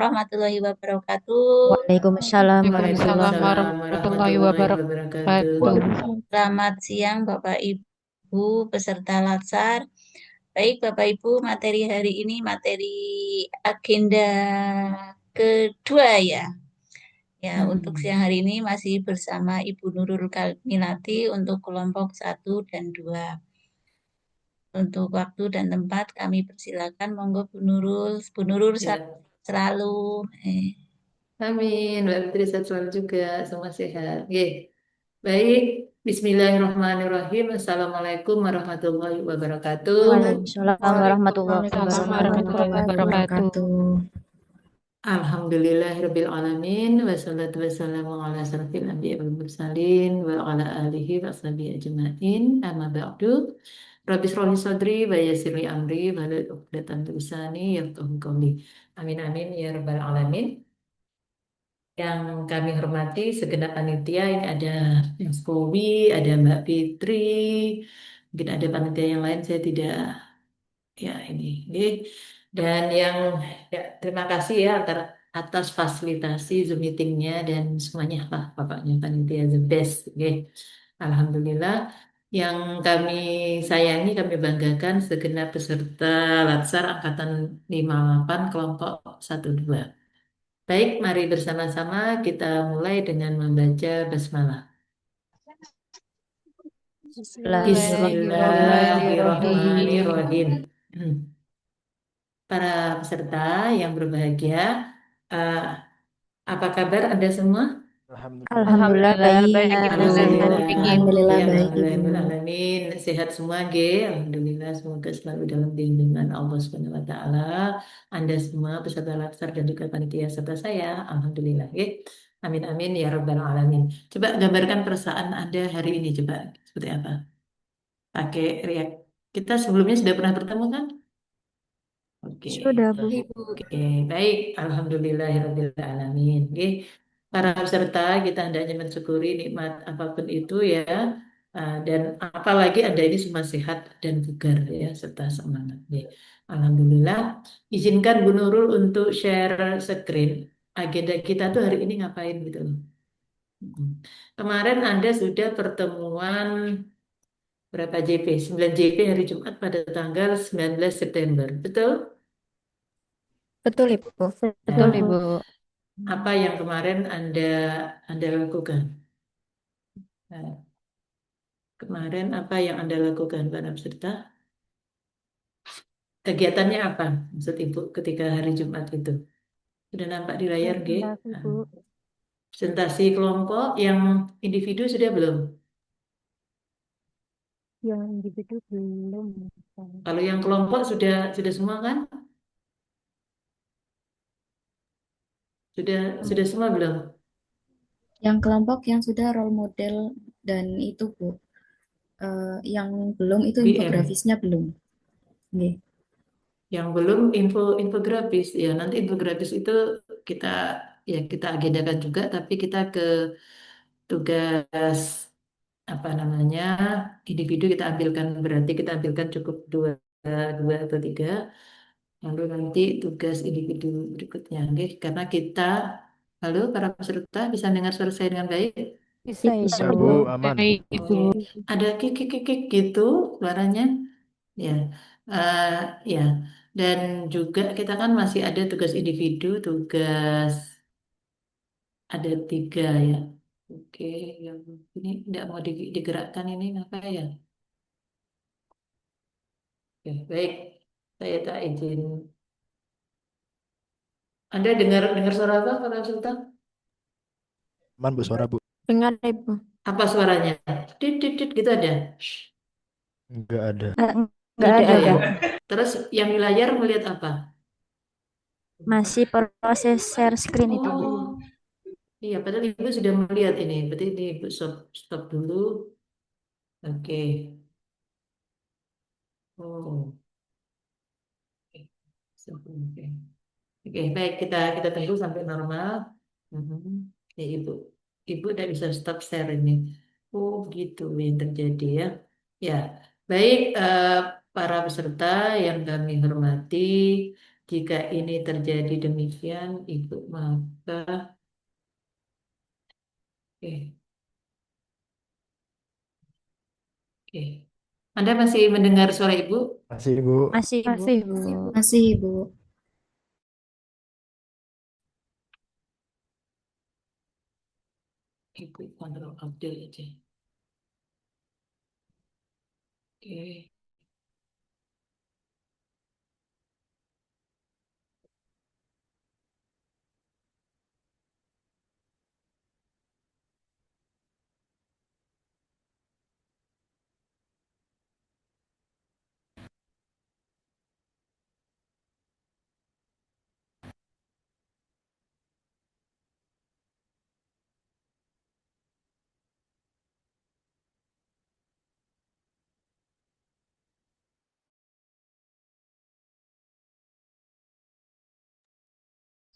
warahmatullahi wabarakatuh. Waalaikumsalam warahmatullahi Waalaikumsalam wabarakatuh. Waalaikumsalam warahmatullahi warahmatullahi wabarakatuh. wabarakatuh. Selamat siang Bapak Ibu peserta Latsar. Baik Bapak Ibu, materi hari ini materi agenda kedua ya. Ya, untuk Hmm. siang hari ini masih bersama Ibu Nurul Kalminati untuk kelompok 1 dan 2. Untuk waktu dan tempat kami persilakan, monggo Bu Nurul Ya, selalu. amin. Mbak Fitri sehat selalu juga, semua sehat. Oke, baik. Bismillahirrahmanirrahim. Assalamualaikum warahmatullahi wabarakatuh. Waalaikumsalam warahmatullahi Waalaikumsalam wabarakatuh. warahmatullahi wabarakatuh. Alhamdulillahirabbil alamin wassalatu wassalamu ala asrofil anbiya'i wal mursalin wa ala alihi wa sahbihi ajmain. Amma ba'du. Rabbi shrah li sadri wa yassir li amri wa hlul 'uqdatam min lisani yafqahu qawli. Amin amin ya rabbal alamin. Yang kami hormati segenap panitia, ini ada Mas Bowi, ada Mbak Fitri, mungkin ada panitia yang lain saya tidak, ya ini. Dan yang, ya, terima kasih ya atas fasilitasi Zoom meetingnya dan semuanya lah pokoknya panitia the best. Oke. Alhamdulillah, yang kami sayangi, kami banggakan segenap peserta Latsar Angkatan 58 kelompok 1-2. Baik, mari bersama-sama kita mulai dengan membaca basmalah. Bismillahirrahmanirrahim. Bismillahirrahmanirrahim. Para peserta yang berbahagia, eh, apa kabar Anda semua? Alhamdulillah. Alhamdulillah Alhamdulillah baik baik. Ibu. Alhamdulillah. Baik Ibu. Alhamdulillah Ya, baik alhamdulillah, Ibu. alamin. Sehat semua, G. Alhamdulillah, semoga selalu dalam lindungan Allah Subhanahu wa taala. Anda semua peserta laksar dan juga panitia serta saya, alhamdulillah, G. Amin amin ya rabbal alamin. Coba gambarkan perasaan Anda hari ini, coba seperti apa? Pakai riak. Kita sebelumnya sudah pernah bertemu kan? Oke. Sudah, Bu. Ibu. Oke, baik. Alhamdulillahirrabbilalamin. Oke, para peserta kita hendaknya mensyukuri nikmat apapun itu ya. Dan apalagi Anda ini semua sehat dan bugar ya, serta semangat. Oke. Alhamdulillah. Izinkan Bu Nurul untuk share screen. Agenda kita tuh hari ini ngapain gitu loh. Mm. Kemarin Anda sudah pertemuan berapa JP? 9 JP hari Jumat pada tanggal 19 September. Betul? Betul Ibu. Betul Nah, Ibu. apa yang kemarin Anda lakukan? Nah, kemarin apa yang Anda lakukan para peserta? Kegiatannya apa? Maksud Ibu ketika hari Jumat itu? Sudah nampak di layar, G? Presentasi, Nah, Bu. presentasi kelompok yang individu sudah belum? Yang individu belum. Kalau yang kelompok sudah semua kan? Sudah semua belum? Yang kelompok yang sudah role model dan itu Bu. Yang belum itu BM. infografisnya belum. Nggih. Yang belum infografis ya, nanti infografis itu kita kita agendakan juga, tapi kita ke tugas apa namanya individu kita ambilkan, berarti kita ambilkan cukup dua dua atau tiga, lalu nanti tugas individu berikutnya. Oke, karena kita, halo para peserta, bisa dengar suara saya dengan baik? Bisa Bisa, Bisa Ibu. Bu. Bu. Bu. Baik Oke, Ibu. ada kik gitu suaranya ya. Eh, ya, dan juga kita kan masih ada tugas individu, tugas ada tiga ya. Oke, yang ini tidak mau digerakkan, ini apa ya? Oke, baik, saya tak izin. Anda dengar dengar suara apa, Pak Sultan? Aman Bu suara Bu. Dengar Ibu. Apa suaranya? Dit gitu ada? Enggak ada. Enggak Tidak ada, ya. Bu. Terus yang di layar melihat apa? Masih proses share screen itu, Bu. Oh, iya, padahal Ibu sudah melihat ini. Berarti ini Ibu stop dulu. Oke. Oh, oke. Oke, baik, kita tunggu sampai normal. Mhm. Ya, Ibu udah bisa stop share ini. Oh, gitu yang terjadi ya. Ya, baik, para peserta yang kami hormati, Jika ini terjadi demikian, Ibu maka oke, oke. Anda masih mendengar suara Ibu? Masih, Bu. Masih, Bu. Masih, Bu. Masih, Ibu. Ibu kontrol Abdul aja. Oke.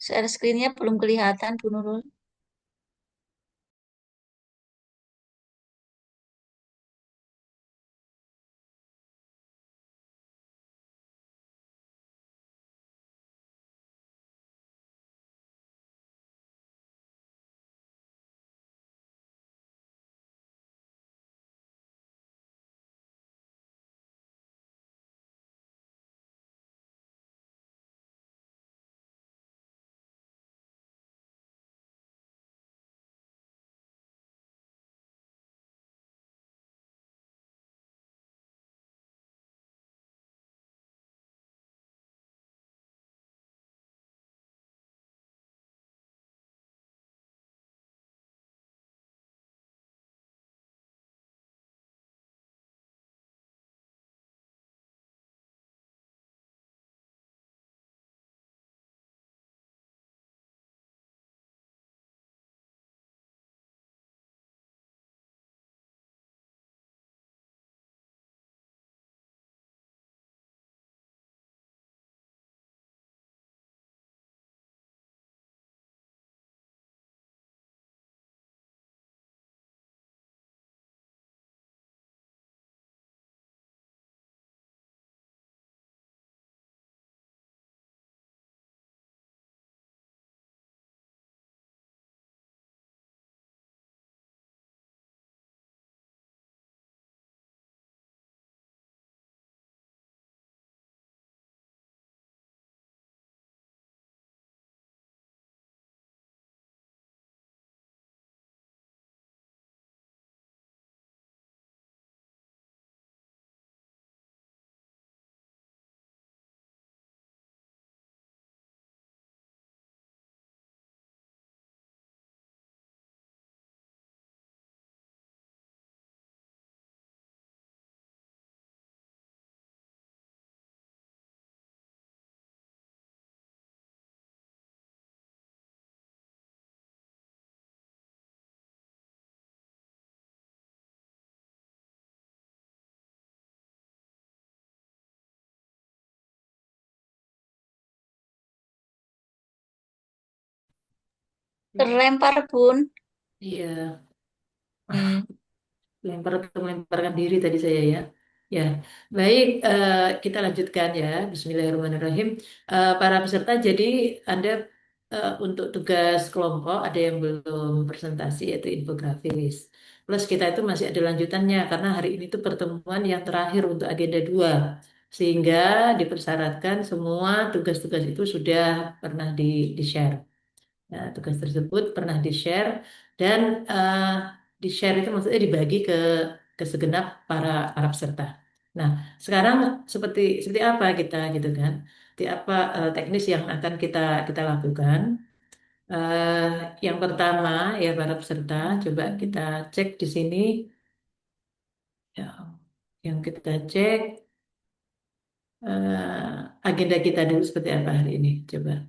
Share screen-nya belum kelihatan, Bu Nurul. Terlempar, Bun. Iya, Hmm. lempar atau melemparkan diri tadi saya ya. Ya, baik, kita lanjutkan ya. Bismillahirrahmanirrahim. Para peserta, jadi Anda untuk tugas kelompok ada yang belum presentasi yaitu infografis. Plus kita itu masih ada lanjutannya karena hari ini tuh pertemuan yang terakhir untuk agenda 2. Sehingga dipersyaratkan semua tugas-tugas itu sudah pernah di-share. Nah, tugas tersebut pernah di-share dan di-share itu maksudnya dibagi ke segenap para peserta. Nah, sekarang seperti seperti apa kita gitu kan? Seperti apa teknis yang akan kita lakukan? Eh, yang pertama ya para peserta, coba kita cek di sini. Ya, yang kita cek agenda kita dulu seperti apa hari ini, coba.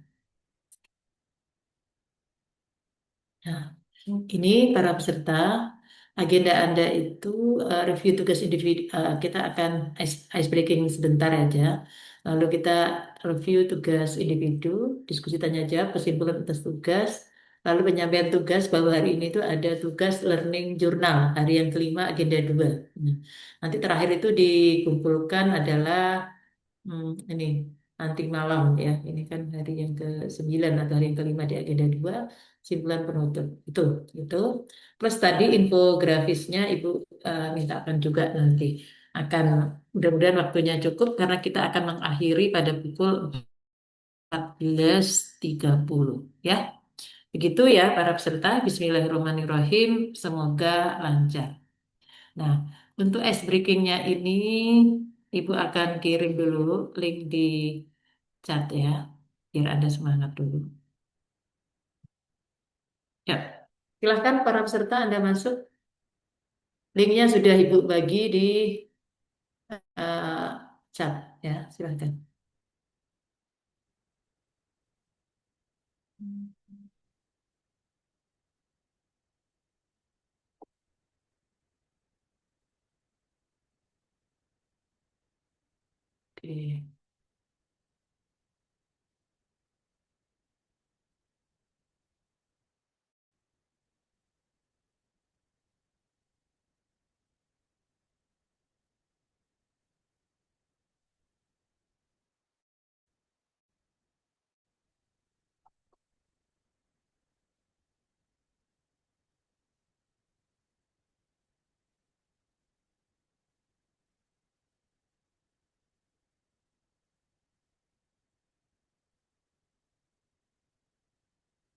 Nah, ini para peserta, agenda Anda itu review tugas individu. Kita akan ice breaking sebentar aja. Lalu kita review tugas individu, diskusi tanya jawab, kesimpulan atas tugas, lalu penyampaian tugas bahwa hari ini itu ada tugas learning journal, hari yang kelima agenda 2. Nah, nanti terakhir itu dikumpulkan adalah ini. nanti malam ya. Ini kan hari yang ke-9 atau hari yang kelima di agenda 2, simpulan penutup. Itu. Plus tadi infografisnya Ibu mintakan juga nanti. Mudah-mudahan waktunya cukup karena kita akan mengakhiri pada pukul 14.30 ya. Begitu ya para peserta. Bismillahirrahmanirrahim. Semoga lancar. Nah, untuk ice breakingnya ini Ibu akan kirim dulu link di chat ya, biar Anda semangat dulu. Ya, silahkan para peserta Anda masuk. Linknya sudah Ibu bagi di eh, chat ya, silahkan. Oke.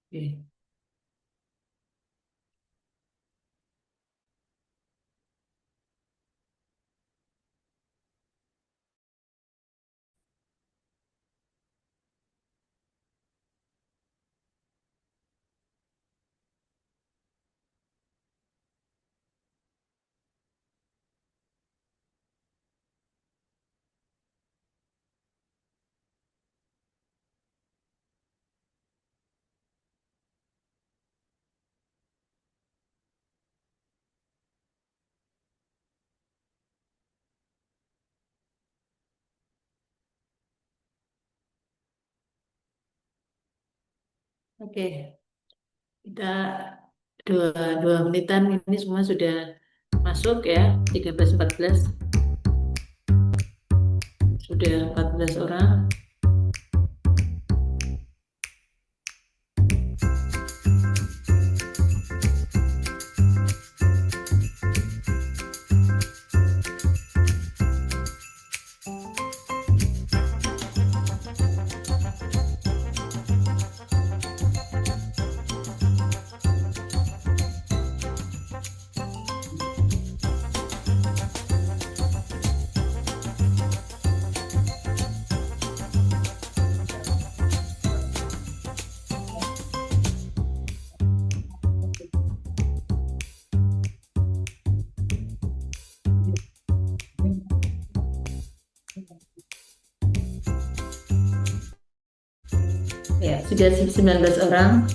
Oke. Oke, kita dua menitan ini semua sudah masuk ya, 13.14 sudah 14 orang. Ya, sudah 19 orang.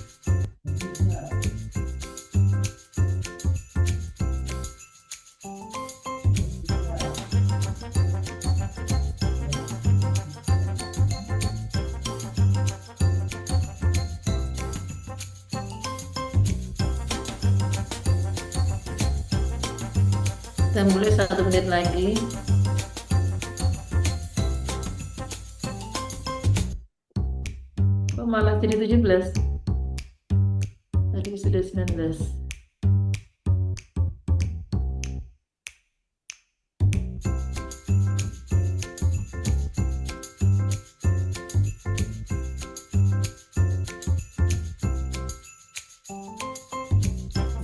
Kita mulai 1 menit lagi. Kok malah jadi 17? Tadi sudah 19.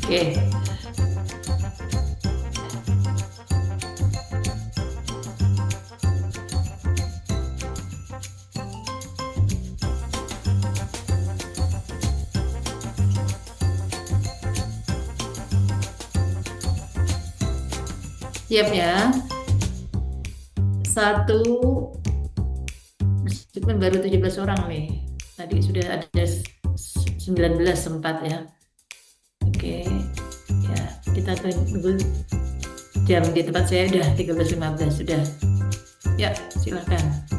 Oke. Siap ya. Satu, meskipun baru 17 orang nih. Tadi sudah ada 19 sempat ya. Oke, ya kita tunggu jam di tempat saya udah 13.15 sudah. Ya, silakan.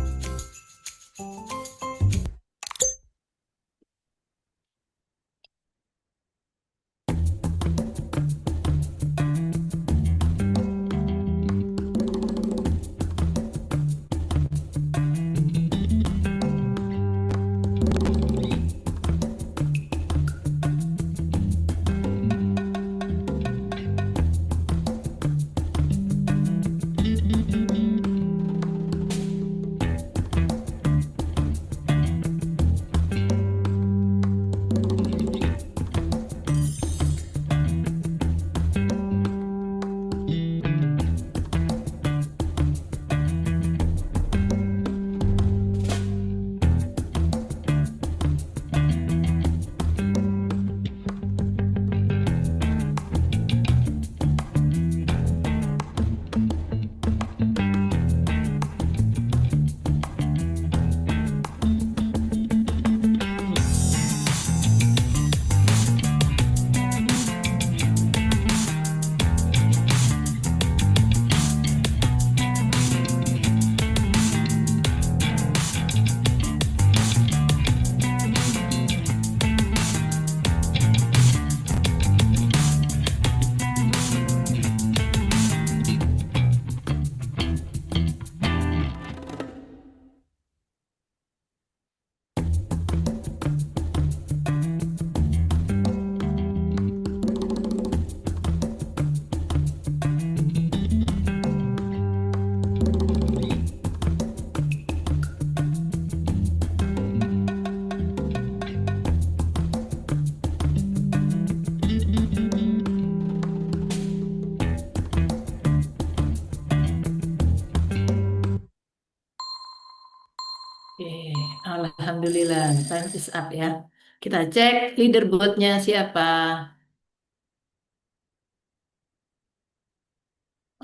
Alhamdulillah, time is up ya. Kita cek leaderboardnya siapa.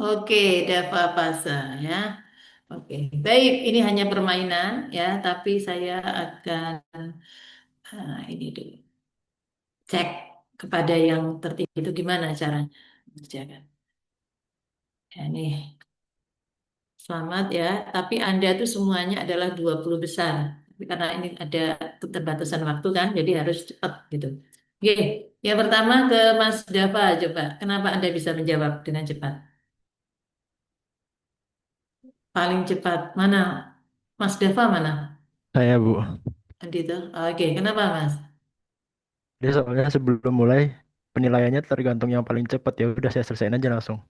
Oke, Dava Pasa ya. Oke, baik. Ini hanya permainan ya, tapi saya akan ini dulu cek kepada yang tertinggi itu gimana cara mengerjakan. Ya, nih, selamat ya. Tapi Anda tuh semuanya adalah 20 besar. Tapi karena ini ada keterbatasan waktu kan, jadi harus cepat gitu. Oke, yang pertama ke Mas Dava coba. Kenapa Anda bisa menjawab dengan cepat? Paling cepat mana? Mas Dava mana? Saya, Bu. Andi itu. Oke, kenapa Mas? Dia soalnya sebelum mulai penilaiannya tergantung yang paling cepat, ya udah saya selesaiin aja langsung.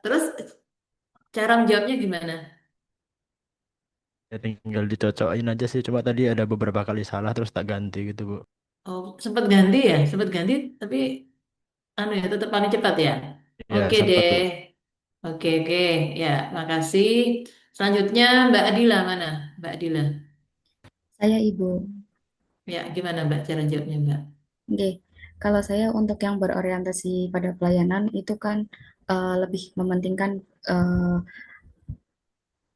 Terus cara menjawabnya gimana? Ya tinggal dicocokin aja sih. Cuma tadi ada beberapa kali salah terus tak ganti gitu, Bu. Oh, sempat ganti ya, sempat ganti, tapi anu ya tetap paling cepat ya. Ya Oke sempat, deh, Bu. oke, ya, makasih. Selanjutnya Mbak Adila mana? Mbak Adila, Saya Ibu. ya gimana Mbak cara jawabnya Mbak? Oke, kalau saya untuk yang berorientasi pada pelayanan itu kan lebih mementingkan eh,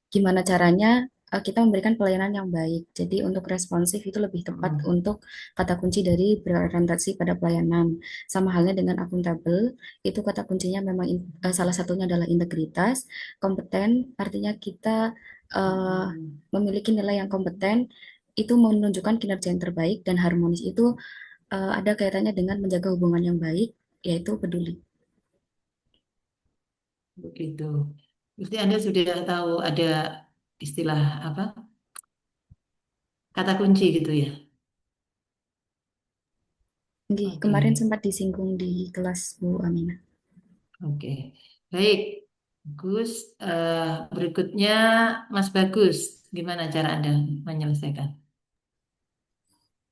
gimana caranya kita memberikan pelayanan yang baik. Jadi untuk responsif itu lebih tepat Hmm. untuk kata kunci dari berorientasi pada pelayanan. Sama halnya dengan akuntabel, itu kata kuncinya memang salah satunya adalah integritas, kompeten, artinya kita eh, memiliki nilai yang kompeten, itu menunjukkan kinerja yang terbaik dan harmonis itu ada kaitannya dengan menjaga hubungan yang baik, yaitu peduli. Begitu. Berarti Anda sudah tahu ada istilah apa? Kata kunci gitu ya. Nggih, Oke, kemarin sempat disinggung di kelas Bu Aminah. oke. Baik, Gus. Berikutnya Mas Bagus. Gimana cara Anda menyelesaikan?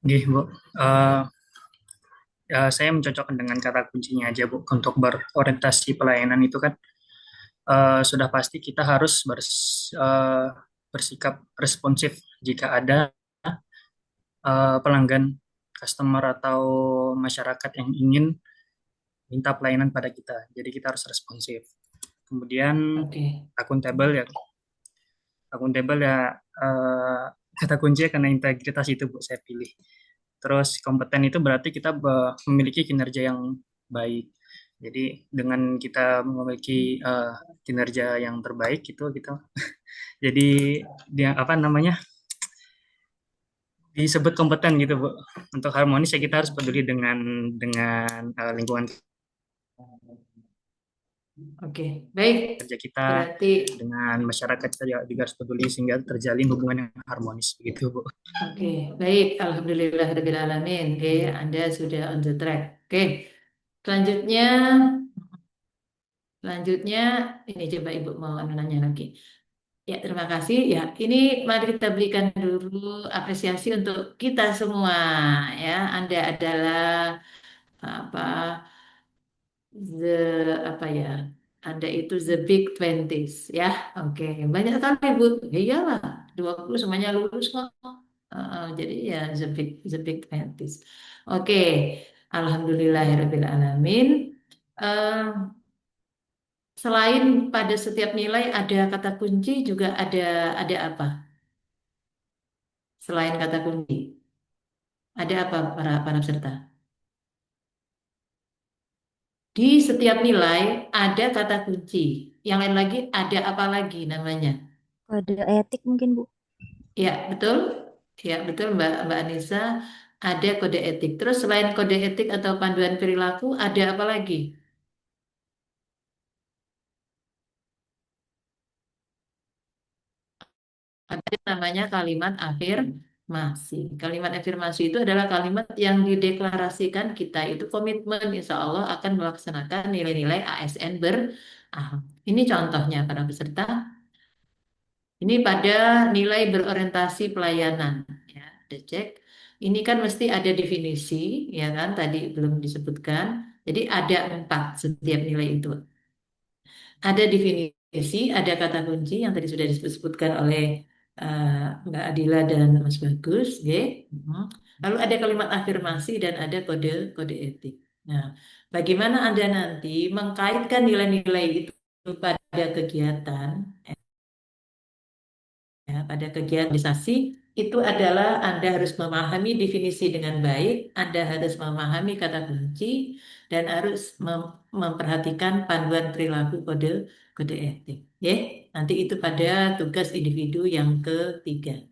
Nggih, Bu. Eh, saya mencocokkan dengan kata kuncinya aja, Bu. Untuk berorientasi pelayanan itu kan sudah pasti kita harus bersikap responsif jika ada pelanggan, customer atau masyarakat yang ingin minta pelayanan pada kita. Jadi kita harus responsif. Kemudian Oke, akuntabel ya, akuntabel ya kata kuncinya karena integritas itu Bu saya pilih. Terus kompeten itu berarti kita memiliki kinerja yang baik. Jadi dengan kita memiliki kinerja yang terbaik itu kita jadi dia apa namanya disebut kompeten gitu Bu. Untuk harmonis ya kita harus peduli dengan lingkungan oke. Baik, kerja kita, berarti dengan masyarakat kita juga harus peduli sehingga terjalin hubungan yang harmonis begitu Bu. oke. Baik, alhamdulillah alamin. Oke, Anda sudah on the track. Oke. Selanjutnya, selanjutnya ini coba Ibu mau nanya lagi. Ya, terima kasih. Ya, ini mari kita berikan dulu apresiasi untuk kita semua. Ya, Anda adalah apa the apa ya? Anda itu the big twenties ya. Oke, banyak sekali Bu. Ya, iyalah, 20 semuanya lulus kok. Jadi ya the big twenties. Oke, alhamdulillahirabbil alamin. Eh, Selain pada setiap nilai ada kata kunci juga ada apa? Selain kata kunci, ada apa para peserta? Di setiap nilai ada kata kunci. Yang lain lagi ada apa lagi namanya? Kode etik mungkin, Bu. Ya, betul. Ya, betul Mbak Mbak Anissa. Ada kode etik. Terus selain kode etik atau panduan perilaku, ada apa lagi? Ada namanya kalimat afirmasi. Kalimat afirmasi itu adalah kalimat yang dideklarasikan kita itu komitmen insya Allah akan melaksanakan nilai-nilai ASN Ini contohnya para peserta. Ini pada nilai berorientasi pelayanan. Ya, dicek. Ini kan mesti ada definisi, ya kan? Tadi belum disebutkan. Jadi ada 4 setiap nilai itu. Ada definisi, ada kata kunci yang tadi sudah disebutkan oleh Mbak Adila dan Mas Bagus, nggih. Lalu ada kalimat afirmasi dan ada kode etik. Nah, bagaimana Anda nanti mengkaitkan nilai-nilai itu pada kegiatan, ya, pada kegiatan organisasi itu adalah Anda harus memahami definisi dengan baik, Anda harus memahami kata kunci, dan harus memperhatikan panduan perilaku kode etik. Ya, nanti itu pada tugas individu yang ketiga.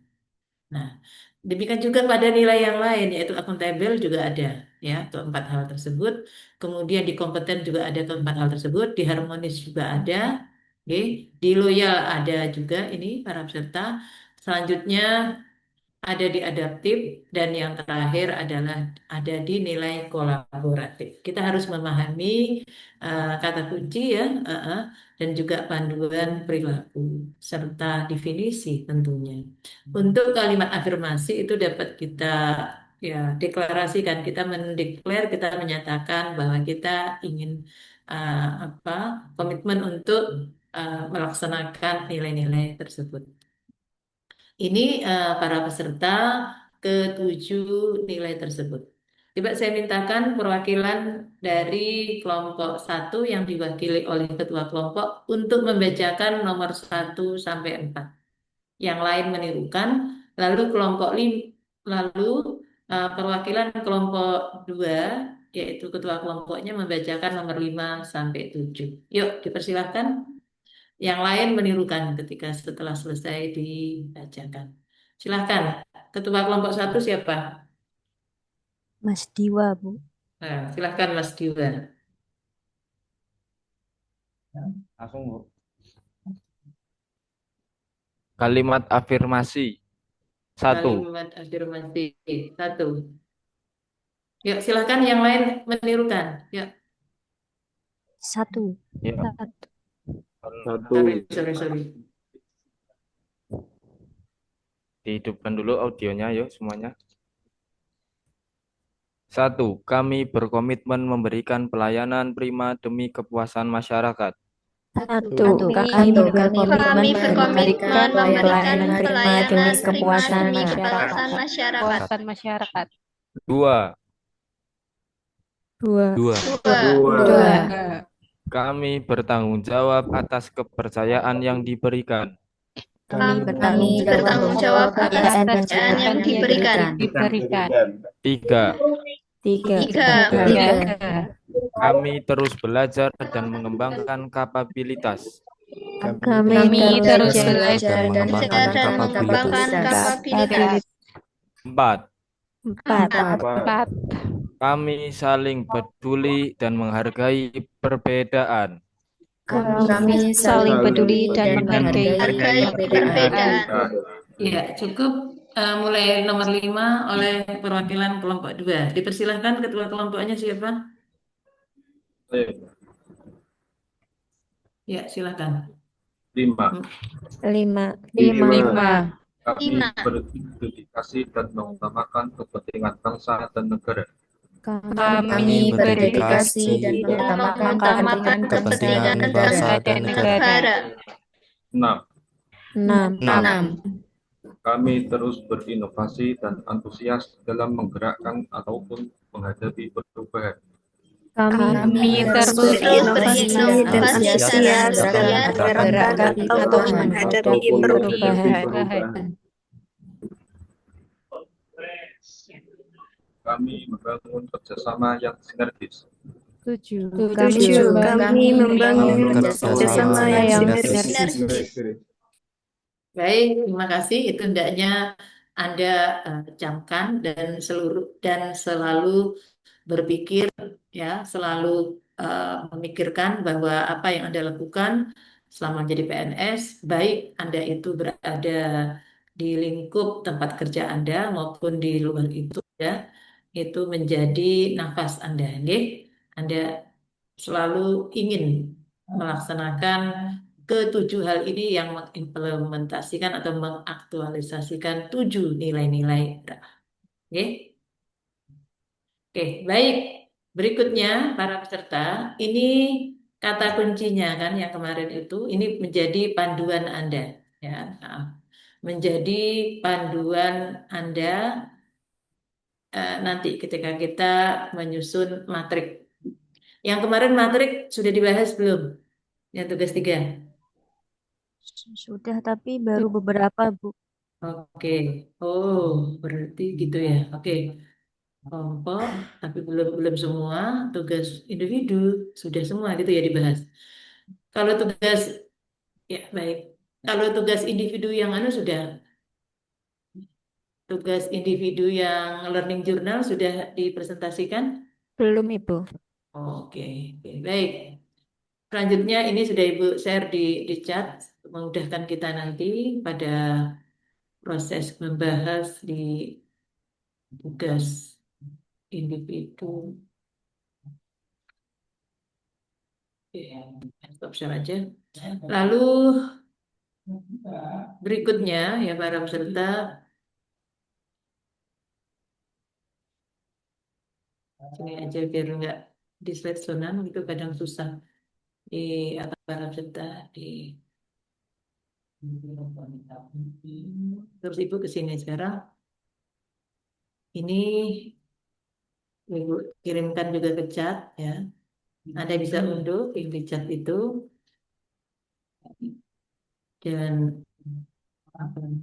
Nah, demikian juga pada nilai yang lain, yaitu akuntabel juga ada, ya, keempat hal tersebut. Kemudian di kompeten juga ada keempat hal tersebut, di harmonis juga ada, oke. Di loyal ada juga ini para peserta. Selanjutnya ada di adaptif dan yang terakhir adalah ada di nilai kolaboratif. Kita harus memahami kata kunci ya, dan juga panduan perilaku serta definisi tentunya. Untuk kalimat afirmasi itu dapat kita ya deklarasikan, kita mendeklar, kita menyatakan bahwa kita ingin apa komitmen untuk melaksanakan nilai-nilai tersebut. Ini para peserta ketujuh nilai tersebut. Coba saya mintakan perwakilan dari kelompok 1 yang diwakili oleh ketua kelompok untuk membacakan nomor 1 sampai 4. Yang lain menirukan, lalu lalu perwakilan kelompok 2 yaitu ketua kelompoknya membacakan nomor 5 sampai 7. Yuk, dipersilahkan. Yang lain menirukan ketika setelah selesai dibacakan. Silahkan, ketua kelompok 1 siapa? Mas Diwa, Bu. Nah, silahkan Mas Diwa. Aku mau. Kalimat afirmasi. 1. Kalimat afirmasi 1. Yuk, silahkan yang lain menirukan. Yuk. 1. Ya. 1. Sorry. Dihidupkan dulu audionya yuk semuanya. 1. Kami berkomitmen memberikan pelayanan prima demi kepuasan masyarakat. 1. Kami berkomitmen memberikan pelayanan prima demi kepuasan masyarakat. 2. 2. Kami bertanggung jawab atas kepercayaan yang diberikan. Kami bertanggung jawab atas kepercayaan yang diberikan. 3. 3. Kami terus belajar dan mengembangkan kapabilitas. Kami terus belajar dan mengembangkan kapabilitas. 4. 4. Kami saling peduli dan menghargai perbedaan. Kami saling peduli dan menghargai perbedaan. Ya, cukup mulai nomor 5 oleh perwakilan kelompok 2. Dipersilahkan ketua kelompoknya siapa? Ya, silakan. 5. Kami berdedikasi dan mengutamakan kepentingan bangsa dan negara. Kami berdedikasi dan mengutamakan kepentingan bangsa dan negara. 6. Kami terus berinovasi dan antusias dalam menggerakkan ataupun menghadapi perubahan. Kami terus berinovasi dan antusias dalam menggerakkan ataupun menghadapi perubahan. Kami membangun kerjasama yang sinergis. 7. Kami membangun kerjasama yang sinergis. Baik, terima kasih. Itu hendaknya Anda camkan dan selalu berpikir ya, selalu memikirkan bahwa apa yang Anda lakukan selama menjadi PNS, baik Anda itu berada di lingkup tempat kerja Anda maupun di luar itu ya, itu menjadi nafas Anda, nggih. Anda selalu ingin melaksanakan ketujuh hal ini yang mengimplementasikan atau mengaktualisasikan 7 nilai-nilai. Oke, baik. Berikutnya para peserta, ini kata kuncinya kan yang kemarin itu, ini menjadi panduan Anda. Ya, menjadi panduan Anda nanti ketika kita menyusun matrik. Yang kemarin matrik sudah dibahas belum? Yang tugas 3. Sudah, tapi baru beberapa, Bu. Oke. Oh, berarti gitu ya. Oke. Kelompok, tapi belum semua. Tugas individu sudah semua gitu ya dibahas. Kalau tugas ya baik. Kalau tugas individu yang sudah tugas individu yang learning journal sudah dipresentasikan? Belum, Ibu. Oke, oke, baik. Selanjutnya ini sudah Ibu share di chat memudahkan kita nanti pada proses membahas di tugas individu. Stop share aja. Lalu berikutnya ya para peserta, sini aja biar nggak di slide zona itu kadang susah di para peserta di terus Ibu ke sini sekarang. Ini Ibu kirimkan juga ke chat ya. Anda bisa unduh di chat itu dan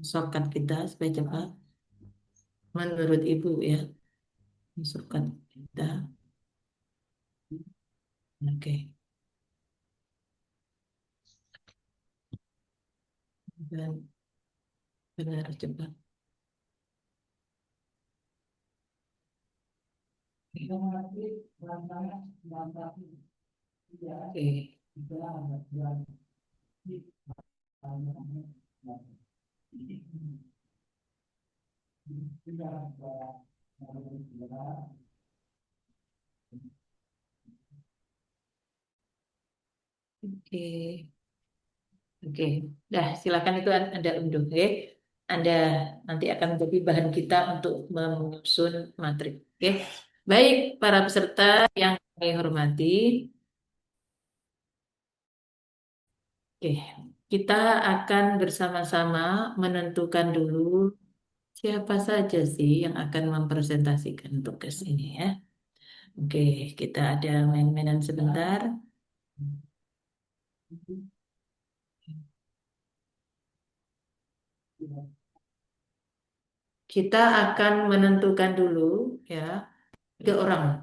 shortcut kita supaya cepat. Menurut Ibu ya, shortcut kita. Oke. Dan benar cepat. Oke. Oke. Oke. Dah, silakan itu Anda unduh ya. Anda nanti akan menjadi bahan kita untuk menyusun matrik. Oke. Baik, para peserta yang saya hormati. Oke, kita akan bersama-sama menentukan dulu siapa saja sih yang akan mempresentasikan tugas ini ya. Oke, kita ada main-mainan sebentar. Kita akan menentukan dulu ya 3 orang.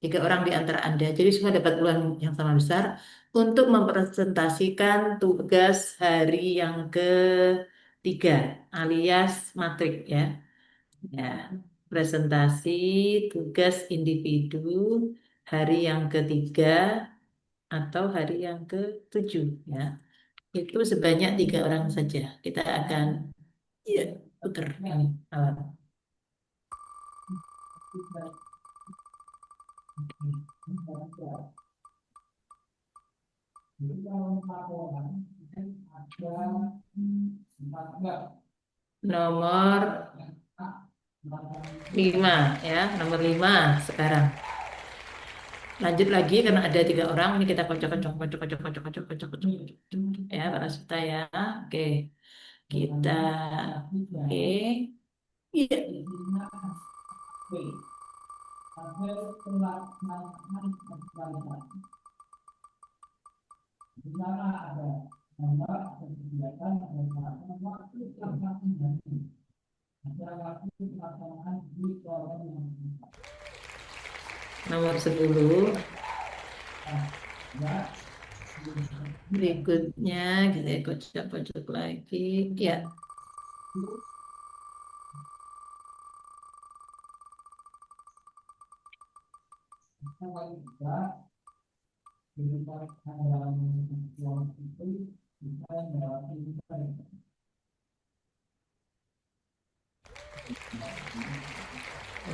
3 orang di antara Anda. Jadi semua dapat peluang yang sama besar untuk mempresentasikan tugas hari yang ketiga alias matrik ya. Ya, presentasi tugas individu hari yang ketiga atau hari yang ke-7 ya. Itu sebanyak 3 orang saja. Kita akan ya, putar ini alat. Nomor 5 ya, nomor 5 sekarang. Lanjut lagi karena ada 3 orang ini kita kocok ya para peserta ya. Oke, kita oke. Iya. Nomor 10. Berikutnya kita kocok-kocok lagi. Ya.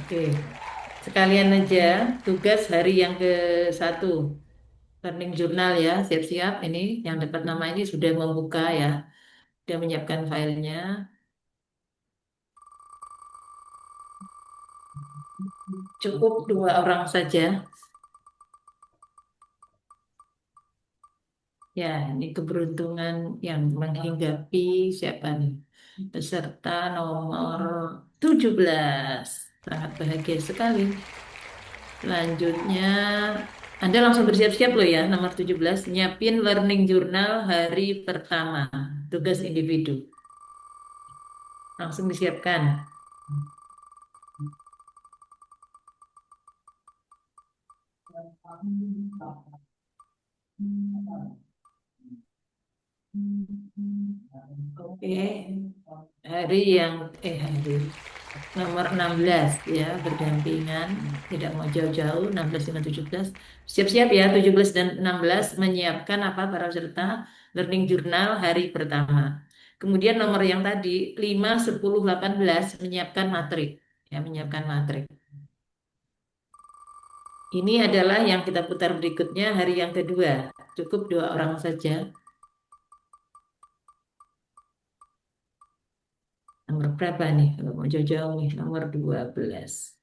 Oke, sekalian aja tugas hari yang ke-1 learning journal ya, siap-siap ini yang dapat nama ini sudah membuka ya, sudah menyiapkan filenya. Cukup 2 orang saja. Ya, ini keberuntungan yang menghinggapi siapa nih? peserta nomor 17. Sangat bahagia sekali. Selanjutnya, Anda langsung bersiap-siap loh ya, nomor 17. Nyiapin learning journal hari pertama. Tugas individu. Langsung disiapkan. Oke, hari nomor 16 ya, berdampingan, tidak mau jauh-jauh, 16 dengan 17. Siap-siap ya, 17 dan 16 menyiapkan apa para peserta learning journal hari pertama. Kemudian nomor yang tadi 5, 10, 18 menyiapkan materi, ya, menyiapkan materi. Ini adalah yang kita putar berikutnya hari yang kedua. Cukup 2 orang saja. Nomor berapa nih? Kalau mau jauh-jauh nih, nomor 12.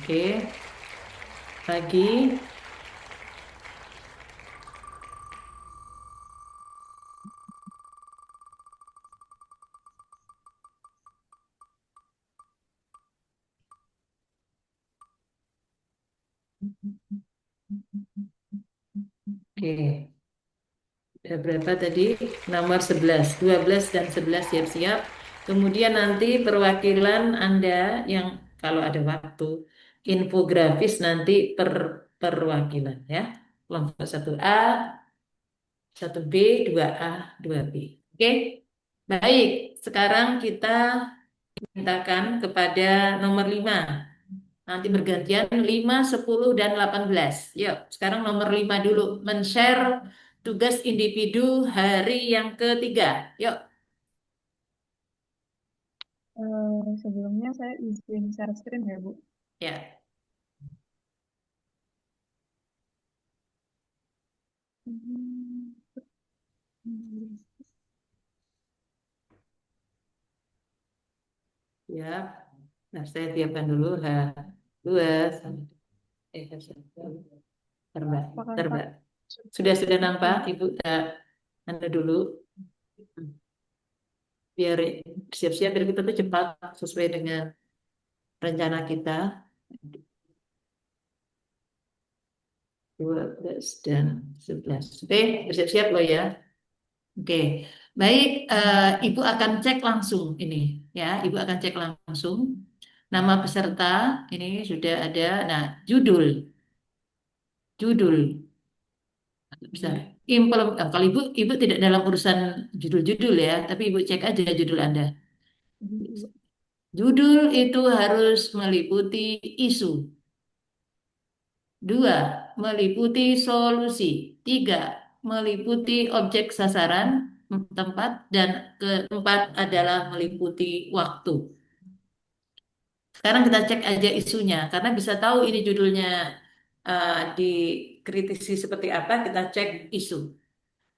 Oke, lagi. Oke. Ada berapa tadi? Nomor 11, 12 dan 11 siap-siap. Kemudian nanti perwakilan Anda yang kalau ada waktu, infografis nanti perwakilan ya. Kelompok 1A, 1B, 2A, 2B. Oke, baik. Sekarang kita mintakan kepada nomor 5. Nanti bergantian 5, 10, dan 18. Yuk, sekarang nomor 5 dulu. Men-share tugas individu hari yang ketiga. Yuk. Sebelumnya saya izin share screen ya, Bu. Ya. Ya. Nah, saya siapkan dulu. Dua. Terbak. Terbak. Sudah nampak, Ibu? Anda dulu. Biar siap-siap, biar kita tuh cepat sesuai dengan rencana kita. 12 dan 11. Oke, bersiap-siap loh ya. Oke, baik. Ibu akan cek langsung ini, ya. Ibu akan cek langsung. Nama peserta ini sudah ada. Nah, judul, besar. Kalau ibu tidak dalam urusan judul-judul ya, tapi ibu cek aja judul Anda. Judul itu harus meliputi isu. 2, meliputi solusi. 3, meliputi objek sasaran, tempat, dan keempat adalah meliputi waktu. Sekarang kita cek aja isunya, karena bisa tahu ini judulnya dikritisi seperti apa, kita cek isu.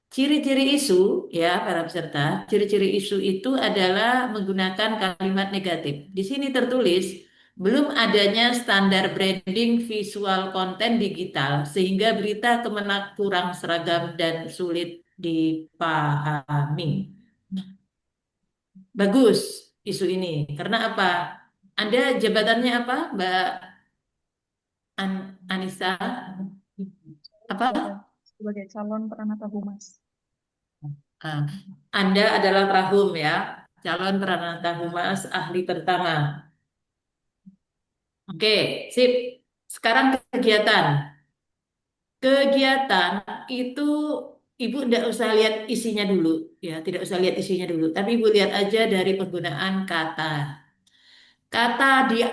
Ciri-ciri isu, ya para peserta, ciri-ciri isu itu adalah menggunakan kalimat negatif. Di sini tertulis, belum adanya standar branding visual konten digital, sehingga berita kemenak kurang seragam dan sulit dipahami. Bagus isu ini, karena apa? Anda jabatannya apa, Mbak Anissa? Apa? Sebagai calon peranata humas. Anda adalah Rahum ya, calon peranata humas ahli pertama. Oke, sip. Sekarang kegiatan. Kegiatan itu Ibu tidak usah lihat isinya dulu, ya, tidak usah lihat isinya dulu. Tapi Ibu lihat aja dari penggunaan kata. Kata di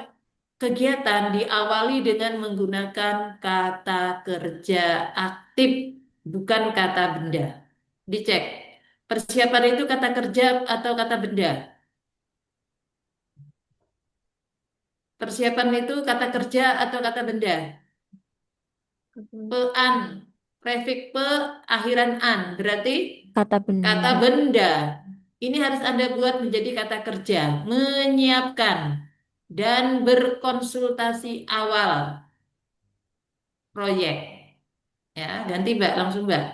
kegiatan diawali dengan menggunakan kata kerja aktif, bukan kata benda. Dicek. Persiapan itu kata kerja atau kata benda? Persiapan itu kata kerja atau kata benda? Pean, prefik pe, akhiran an, berarti Kata benda. kata benda. Ini harus Anda buat menjadi kata kerja, menyiapkan dan berkonsultasi awal proyek. Ya, ganti Mbak, langsung Mbak.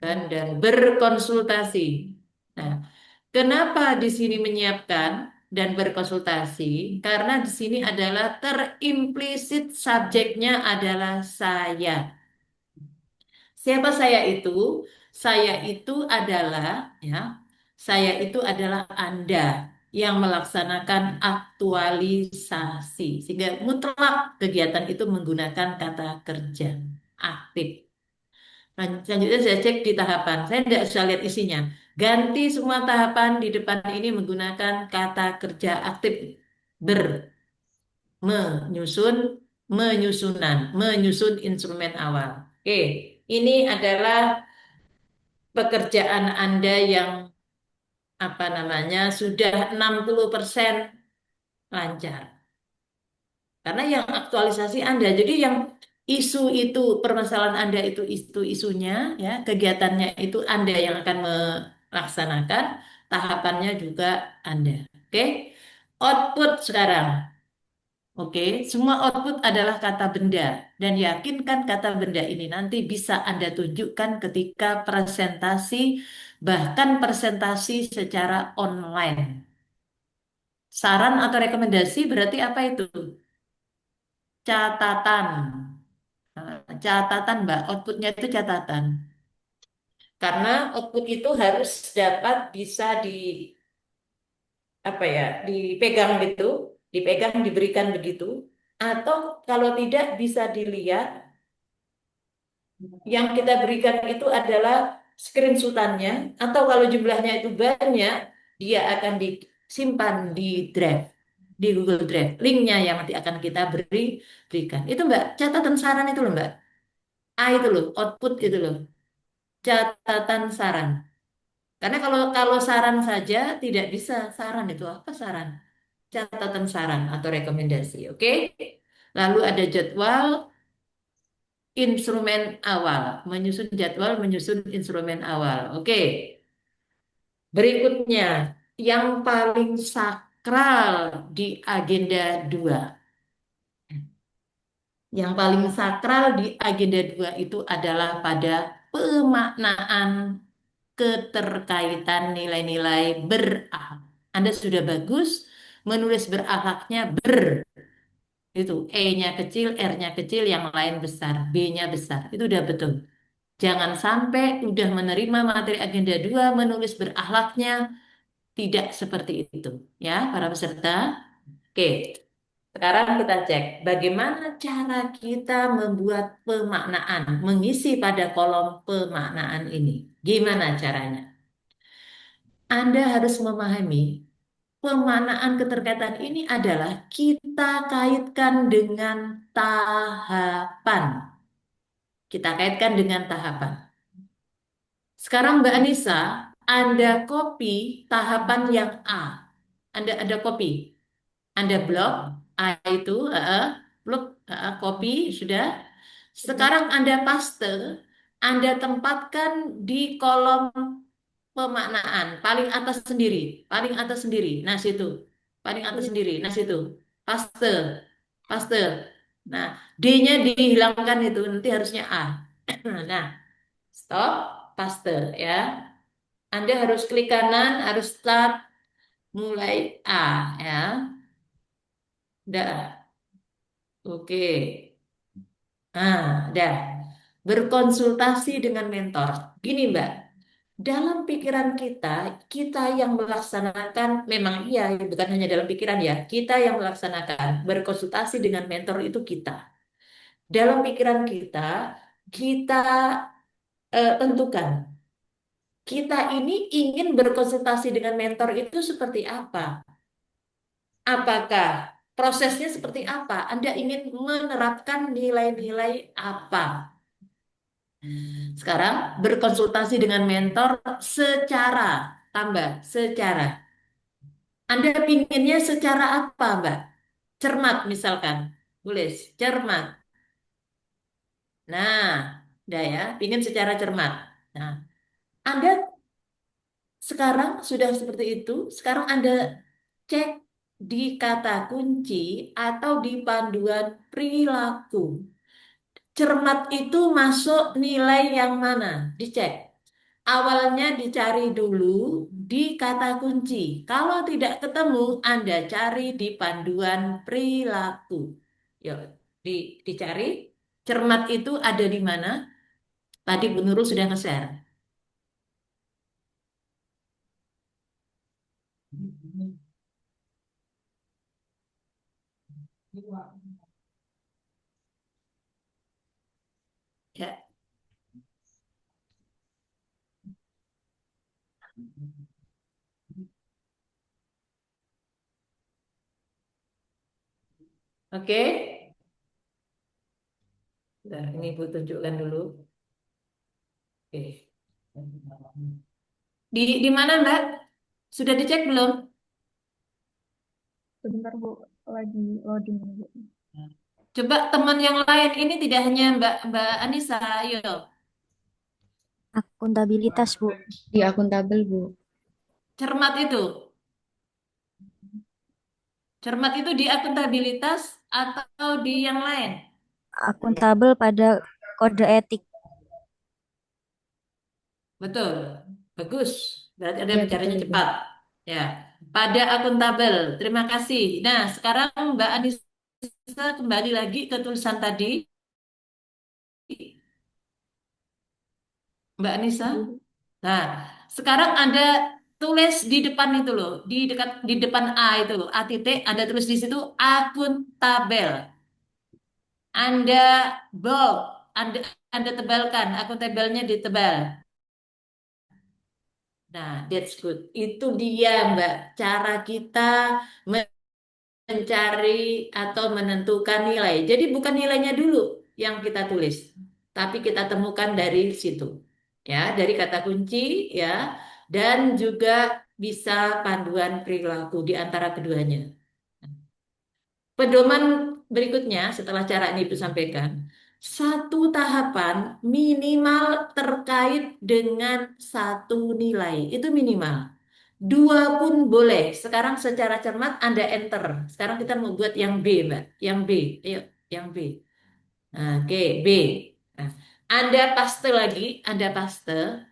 kan, dan berkonsultasi. Nah, kenapa di sini menyiapkan dan berkonsultasi? Karena di sini adalah terimplisit subjeknya adalah saya. Siapa saya itu? Saya itu adalah ya, saya itu adalah Anda yang melaksanakan aktualisasi. Sehingga mutlak kegiatan itu menggunakan kata kerja aktif. Selanjutnya saya cek di tahapan. Saya tidak usah lihat isinya. Ganti semua tahapan di depan ini menggunakan kata kerja aktif. Ber, menyusun, menyusunan, menyusun instrumen awal. Oke, ini adalah pekerjaan Anda yang apa namanya sudah 60% lancar. Karena yang aktualisasi Anda, jadi yang isu itu, permasalahan Anda itu isunya, ya, kegiatannya itu Anda yang akan melaksanakan, tahapannya juga Anda. Oke, output sekarang. Oke, semua output adalah kata benda dan yakinkan kata benda ini nanti bisa Anda tunjukkan ketika presentasi, bahkan presentasi secara online. Saran atau rekomendasi berarti apa itu? Catatan. Catatan, Mbak. Outputnya itu catatan. Karena output itu harus dapat bisa di apa ya, dipegang gitu, dipegang, diberikan begitu. Atau kalau tidak bisa dilihat, yang kita berikan itu adalah screenshotannya. Atau kalau jumlahnya itu banyak, dia akan disimpan di Drive, di Google Drive. Linknya yang nanti akan kita berikan. Itu Mbak, catatan saran itu loh Mbak. A itu loh, output itu loh. Catatan saran. Karena kalau saran saja tidak bisa. Saran itu apa saran? Catatan saran atau rekomendasi. Oke? Lalu ada jadwal instrumen awal. Menyusun jadwal, menyusun instrumen awal. Oke. Berikutnya, yang paling sakral di agenda 2. Yang paling sakral di agenda 2 itu adalah pada pemaknaan keterkaitan nilai-nilai berakhlak. Anda sudah bagus menulis berakhlaknya itu E-nya kecil, R-nya kecil, yang lain besar, B-nya besar. Itu udah betul. Jangan sampai udah menerima materi agenda 2 menulis berakhlaknya tidak seperti itu. Ya, para peserta. Oke, sekarang kita cek bagaimana cara kita membuat pemaknaan, mengisi pada kolom pemaknaan ini. Gimana caranya? Anda harus memahami pemaknaan keterkaitan ini adalah kita kaitkan dengan tahapan. Kita kaitkan dengan tahapan. Sekarang Mbak Anissa, Anda copy tahapan yang A. Anda ada copy. Anda blok A itu, blok, copy, sudah. Sekarang Anda paste, Anda tempatkan di kolom pemaknaan paling atas sendiri, paling atas sendiri. Nah, situ. Paling atas sendiri. Nah, situ. Paste. Paste. Nah, D-nya dihilangkan itu nanti harusnya A. Nah, stop, paste ya. Anda harus klik kanan, harus start mulai A ya. Dah. Oke. Nah, dah. Berkonsultasi dengan mentor. Gini, Mbak. Dalam pikiran kita, kita yang melaksanakan, memang iya, bukan hanya dalam pikiran ya, kita yang melaksanakan, berkonsultasi dengan mentor itu kita. Dalam pikiran kita, kita tentukan, kita ini ingin berkonsultasi dengan mentor itu seperti apa? Apakah prosesnya seperti apa? Anda ingin menerapkan nilai-nilai apa? Sekarang berkonsultasi dengan mentor secara, tambah, secara. Anda pinginnya secara apa, Mbak? Cermat misalkan. Boleh, cermat. Nah, udah ya, pingin secara cermat. Nah, Anda sekarang sudah seperti itu. Sekarang Anda cek di kata kunci atau di panduan perilaku. Cermat itu masuk nilai yang mana? Dicek. awalnya dicari dulu di kata kunci. Kalau tidak ketemu, Anda cari di panduan perilaku. Yuk, dicari. Cermat itu ada di mana? Tadi Bu Nurul sudah nge-share. Ya, oke. Nah, ini Bu tunjukkan dulu. Oke. Di mana, Mbak? Sudah dicek belum? Sebentar Bu, lagi loading Bu. Coba teman yang lain ini tidak hanya Mbak Anissa, ayo. Akuntabilitas, Bu. Di akuntabel, Bu. Cermat itu. Cermat itu di akuntabilitas atau di yang lain? Akuntabel pada kode etik. Betul. Bagus. Berarti Anda Ya, bicaranya betul, Bu. cepat. Ya. Pada akuntabel. Terima kasih. Nah, sekarang Mbak Anissa kembali lagi ke tulisan tadi. Mbak Anissa. Nah, sekarang Anda tulis di depan itu loh, di depan A itu loh, A titik, Anda tulis di situ akuntabel. Anda bold, Anda tebalkan, akuntabelnya ditebal. Nah, that's good. Itu dia, Mbak, cara kita mencari atau menentukan nilai. Jadi bukan nilainya dulu yang kita tulis, tapi kita temukan dari situ. Ya, dari kata kunci ya, dan juga bisa panduan perilaku di antara keduanya. Pedoman berikutnya setelah cara ini Ibu sampaikan, satu tahapan minimal terkait dengan satu nilai, itu minimal. Dua pun boleh. Sekarang secara cermat Anda enter. Sekarang kita mau buat yang B, Mbak. Yang B. Ayo, yang B. Nah, oke, B. Nah, Anda paste lagi, Anda paste.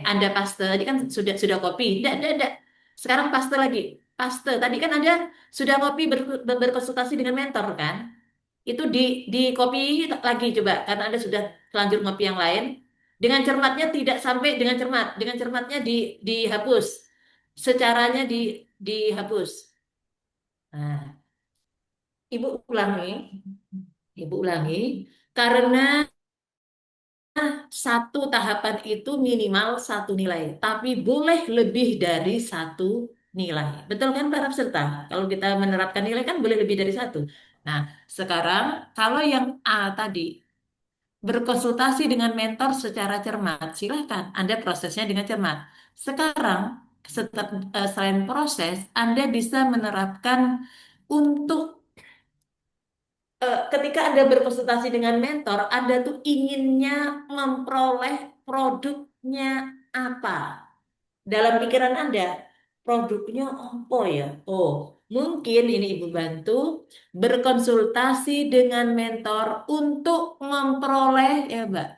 Anda paste. Tadi kan sudah copy. Tidak. Sekarang paste lagi. Paste. Tadi kan Anda sudah copy berkonsultasi dengan mentor kan? Itu di copy lagi coba karena Anda sudah lanjut ngopi yang lain. Dengan cermatnya tidak sampai dengan cermat. Dengan cermatnya dihapus. Secaranya dihapus. Nah, Ibu ulangi. Ibu ulangi. Karena satu tahapan itu minimal satu nilai, tapi boleh lebih dari satu nilai. Betul kan para peserta? Kalau kita menerapkan nilai kan boleh lebih dari satu. Nah, sekarang kalau yang A tadi berkonsultasi dengan mentor secara cermat, silakan Anda prosesnya dengan cermat. Sekarang, selain proses, Anda bisa menerapkan untuk ketika Anda berkonsultasi dengan mentor, Anda tuh inginnya memperoleh produknya apa? Dalam pikiran Anda, produknya apa ya? Oh, mungkin ini Ibu bantu berkonsultasi dengan mentor untuk memperoleh, ya Mbak,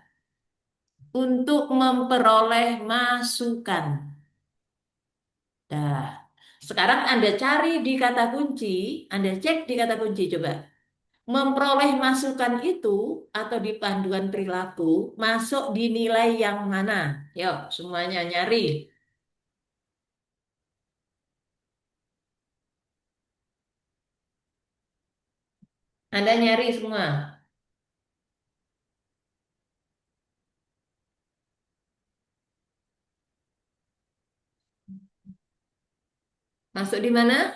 untuk memperoleh masukan. Nah, sekarang Anda cari di kata kunci, Anda cek di kata kunci coba. Memperoleh masukan itu atau di panduan perilaku masuk di nilai yang mana? Yuk, semuanya nyari. Anda nyari semua. Masuk di mana?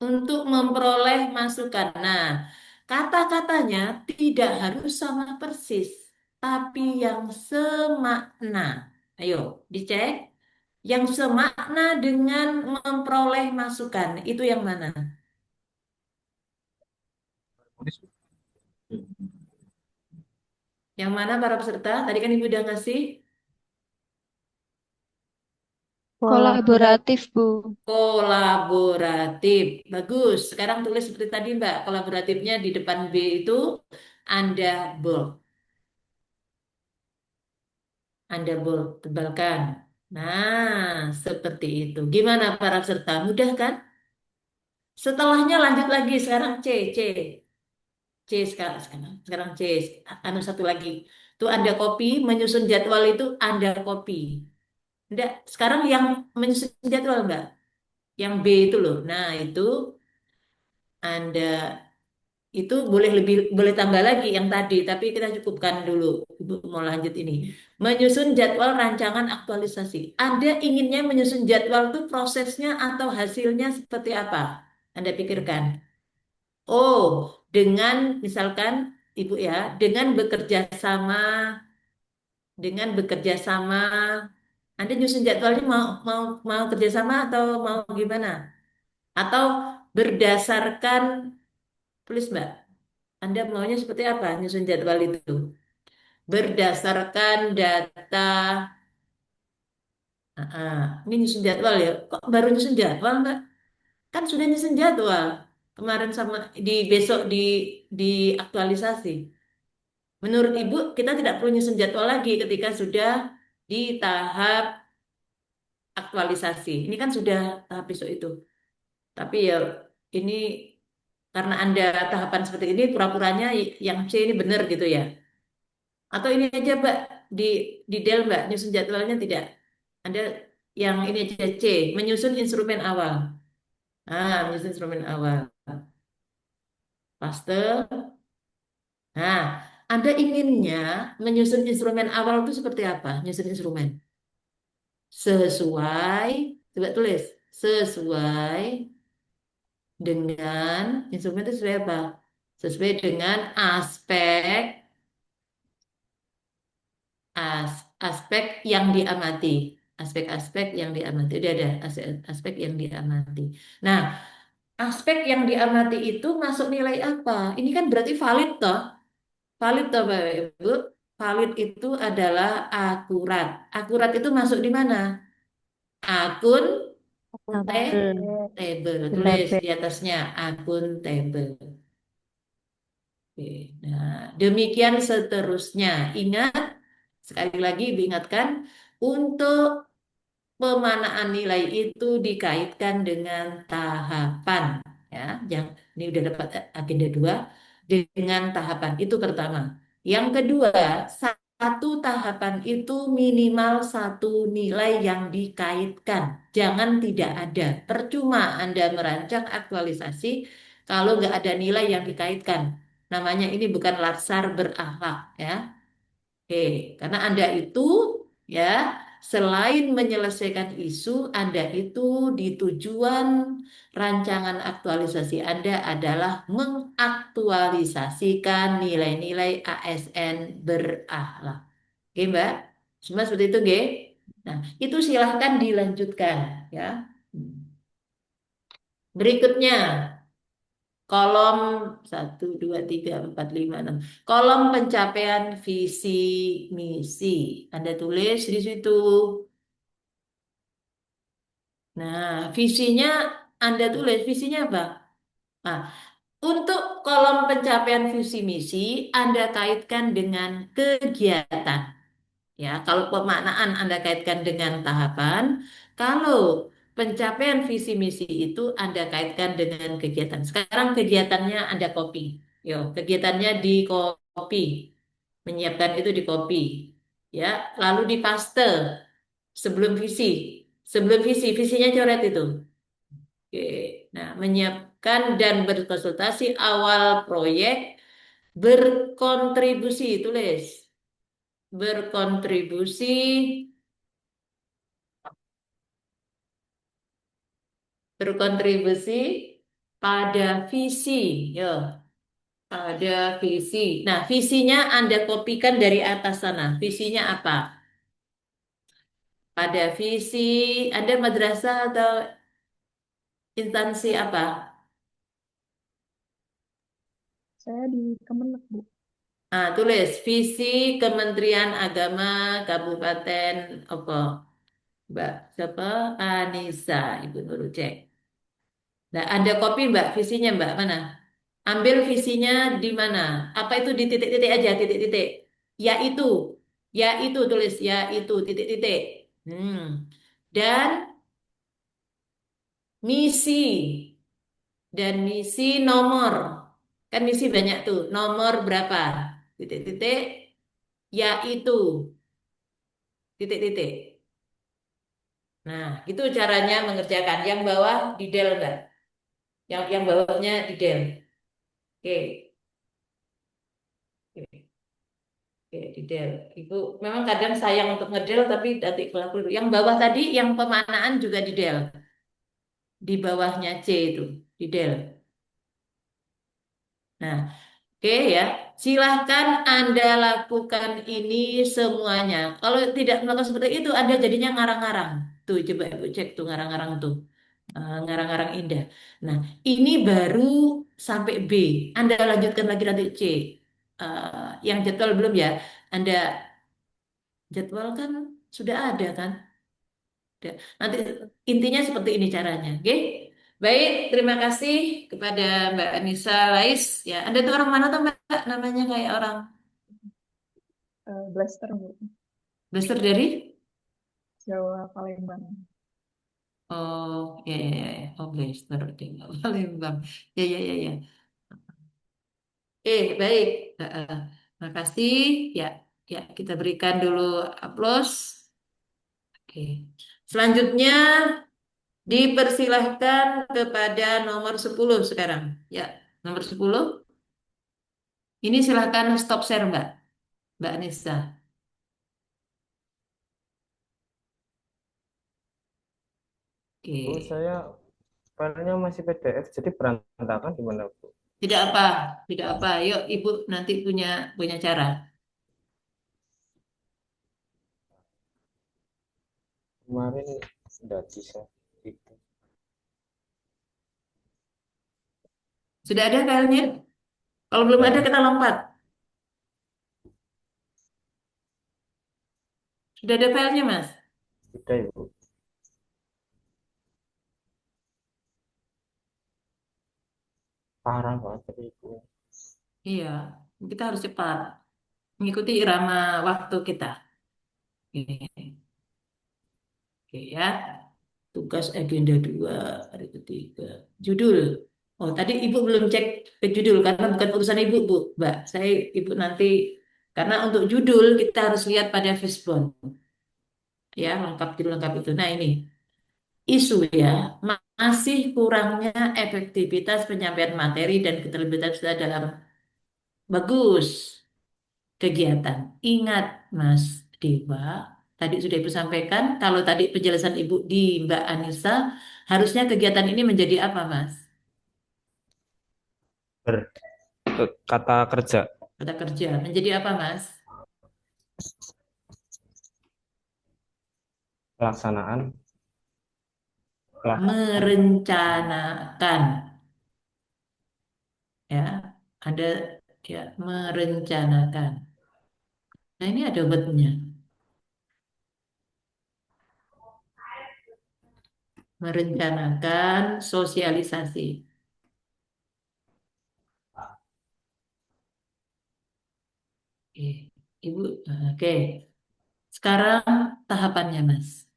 Untuk memperoleh masukan. Nah, kata-katanya tidak harus sama persis, tapi yang semakna. Ayo, dicek. Yang semakna dengan memperoleh masukan, itu yang mana? Yang mana para peserta? Tadi kan Ibu udah ngasih Kolaboratif, Bu. kolaboratif. Bagus. Sekarang tulis seperti tadi, Mbak. Kolaboratifnya di depan B itu Anda bold. Anda tebalkan. Nah, seperti itu. Gimana para peserta? Mudah kan? Setelahnya lanjut lagi. Sekarang C. C sekarang C. Anu satu lagi. Tuh Anda copy, menyusun jadwal itu Anda copy. Enggak, sekarang yang menyusun jadwal enggak? Yang B itu loh. Nah, itu Anda itu boleh tambah lagi yang tadi, tapi kita cukupkan dulu. Ibu mau lanjut ini. Menyusun jadwal rancangan aktualisasi. Anda inginnya menyusun jadwal itu prosesnya atau hasilnya seperti apa? Anda pikirkan. Oh, dengan misalkan Ibu ya, dengan bekerja sama, Anda nyusun jadwalnya mau mau mau kerjasama atau mau gimana? Atau berdasarkan, tulis Mbak, Anda maunya seperti apa nyusun jadwal itu? Berdasarkan data, ini nyusun jadwal ya, kok baru nyusun jadwal Mbak? Kan sudah nyusun jadwal kemarin sama di besok di aktualisasi. Menurut Ibu, kita tidak perlu nyusun jadwal lagi ketika sudah di tahap aktualisasi. Ini kan sudah tahap besok itu. Tapi ya ini karena Anda tahapan seperti ini, pura-puranya yang C ini benar gitu ya. Atau ini aja Mbak, di Del Mbak, nyusun jadwalnya tidak. Anda yang ini aja C, menyusun instrumen awal. Menyusun instrumen awal. Paste. Nah, Anda inginnya menyusun instrumen awal itu seperti apa? Nyusun instrumen. Sesuai, coba tulis, sesuai dengan, instrumen itu sesuai apa? Sesuai dengan aspek yang diamati. Aspek-aspek yang diamati. Udah ada aspek yang diamati. Nah, aspek yang diamati itu masuk nilai apa? Ini kan berarti valid toh? Valid toh Bapak Ibu? Valid itu adalah akurat. Akurat itu masuk di mana? Akun Tabel. table. Tulis Label. di atasnya akun table. Oke. Nah, demikian seterusnya. Ingat, sekali lagi diingatkan, untuk pemanaan nilai itu dikaitkan dengan tahapan. Ya, yang ini udah dapat agenda 2 dengan tahapan itu pertama. Yang kedua, satu tahapan itu minimal satu nilai yang dikaitkan. Jangan tidak ada. Percuma Anda merancang aktualisasi kalau nggak ada nilai yang dikaitkan. Namanya ini bukan latsar berakhlak ya. Oke, karena Anda itu ya selain menyelesaikan isu, Anda itu di tujuan rancangan aktualisasi Anda adalah mengaktualisasikan nilai-nilai ASN berakhlak. Oke, Mbak? Semua seperti itu, Oke? Nah, itu silahkan dilanjutkan ya. Berikutnya, kolom 1, 2, 3, 4, 5, 6. Kolom pencapaian visi misi. Anda tulis di situ. Nah, visinya Anda tulis. Visinya apa? Nah, untuk kolom pencapaian visi misi, Anda kaitkan dengan kegiatan. Ya, kalau pemaknaan Anda kaitkan dengan tahapan, kalau pencapaian visi misi itu Anda kaitkan dengan kegiatan. Sekarang kegiatannya Anda copy. Yo, kegiatannya di copy. Menyiapkan itu di copy. Ya, lalu di paste sebelum visi. Sebelum visi, visinya coret itu. Oke. Nah, menyiapkan dan berkonsultasi awal proyek, berkontribusi, tulis. Berkontribusi berkontribusi pada visi, ya, pada visi. Nah, visinya Anda kopikan dari atas sana. Visinya apa? Pada visi Anda madrasah atau instansi apa? Saya di Kemenek, Bu. Nah, tulis visi Kementerian Agama Kabupaten apa? Mbak siapa? Anissa, Ibu Nurul cek. Nah, Anda copy Mbak visinya Mbak mana? Ambil visinya di mana? Apa itu di titik-titik aja, titik-titik. Yaitu. Ya itu tulis ya itu titik-titik. Dan misi misi nomor. Kan misi banyak tuh. Nomor berapa? Titik-titik. Ya itu titik-titik. Nah, itu caranya mengerjakan. Yang bawah di del enggak? Yang bawahnya di del. Oke. Oke. Oke, di del. Ibu memang kadang sayang untuk ngedel tapi nanti pelaku dulu. Yang bawah tadi yang pemanaan juga di del. Di bawahnya C itu, di del. Nah, oke ya. Silahkan Anda lakukan ini semuanya. Kalau tidak melakukan seperti itu, Anda jadinya ngarang-ngarang. Tuh, coba Ibu cek tuh ngarang-ngarang tuh. Ngarang-ngarang indah. Nah, ini baru sampai B. Anda lanjutkan lagi nanti C. Yang jadwal belum ya? Anda jadwal kan sudah ada kan? Nanti intinya seperti ini caranya, oke? Baik, terima kasih kepada Mbak Anissa Lais. Ya, Anda tuh orang mana tuh Mbak? Namanya kayak orang Blaster, Bu. Blaster dari? Jawa Palembang. Oh, ya, ya, ya. Oh, Blaster di Palembang. Ya, ya, ya, ya. Baik. Makasih. Ya, ya, kita berikan dulu aplaus. Oke. Selanjutnya dipersilahkan kepada nomor 10 sekarang. Ya, nomor 10. Ini silahkan stop share Mbak. Mbak Anissa. Bu, Oke. saya filenya masih PDF, jadi berantakan gimana, Bu? Tidak apa, tidak apa. Yuk, Ibu nanti punya punya cara. Kemarin nggak bisa. Itu. Sudah ada filenya? Kalau belum ada Ya, kita lompat. Sudah ada filenya, Mas? sudah, Ibu. Parah banget tadi, Ibu. Iya, kita harus cepat mengikuti irama waktu kita. Oke, oke ya. Tugas agenda 2 hari ketiga. Judul. Oh, tadi Ibu belum cek ke judul karena bukan urusan Ibu, Bu. Mbak, saya Ibu nanti karena untuk judul kita harus lihat pada Fishbone. Ya, lengkap judul lengkap itu. Nah, ini isu ya, masih kurangnya efektivitas penyampaian materi dan keterlibatan kita dalam bagus kegiatan. Ingat, Mas Dewa, tadi sudah Ibu sampaikan, kalau tadi penjelasan Ibu di Mbak Anissa, harusnya kegiatan ini menjadi apa, Mas? Kata kerja. Kata kerja. Menjadi apa, Mas? Pelaksanaan. Merencanakan. Ya, ada ya merencanakan. Nah, ini ada obatnya. Merencanakan sosialisasi. Oke, Ibu, oke. Sekarang tahapannya, Mas.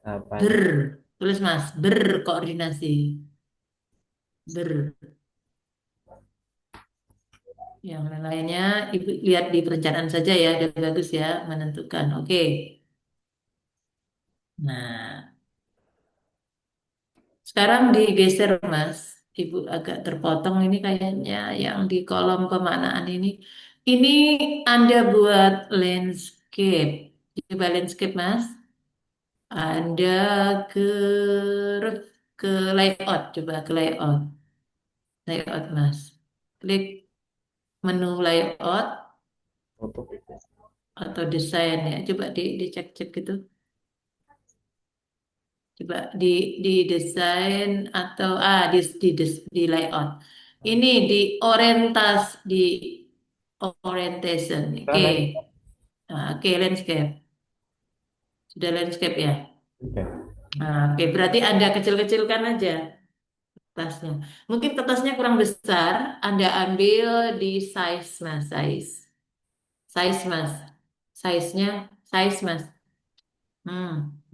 Apanya? Tulis Mas, berkoordinasi. Ber. Yang lainnya, Ibu lihat di perencanaan saja ya, udah bagus ya, menentukan. Oke. Nah, sekarang digeser Mas. Ibu agak terpotong ini kayaknya yang di kolom pemaknaan ini. Ini Anda buat landscape. Coba landscape Mas. Anda ke ke layout, coba ke layout. Layout Mas. Klik menu layout Tutup itu. atau desain ya. Coba dicek-cek gitu. Coba di desain atau di layout. Ini di orientation. Oke. Nah, oke landscape. Sudah landscape ya. Sudah. Nah, oke berarti Anda kecil-kecilkan aja kertasnya. Mungkin kertasnya kurang besar, Anda ambil di size Mas, size. Size Mas. Size-nya, size Mas.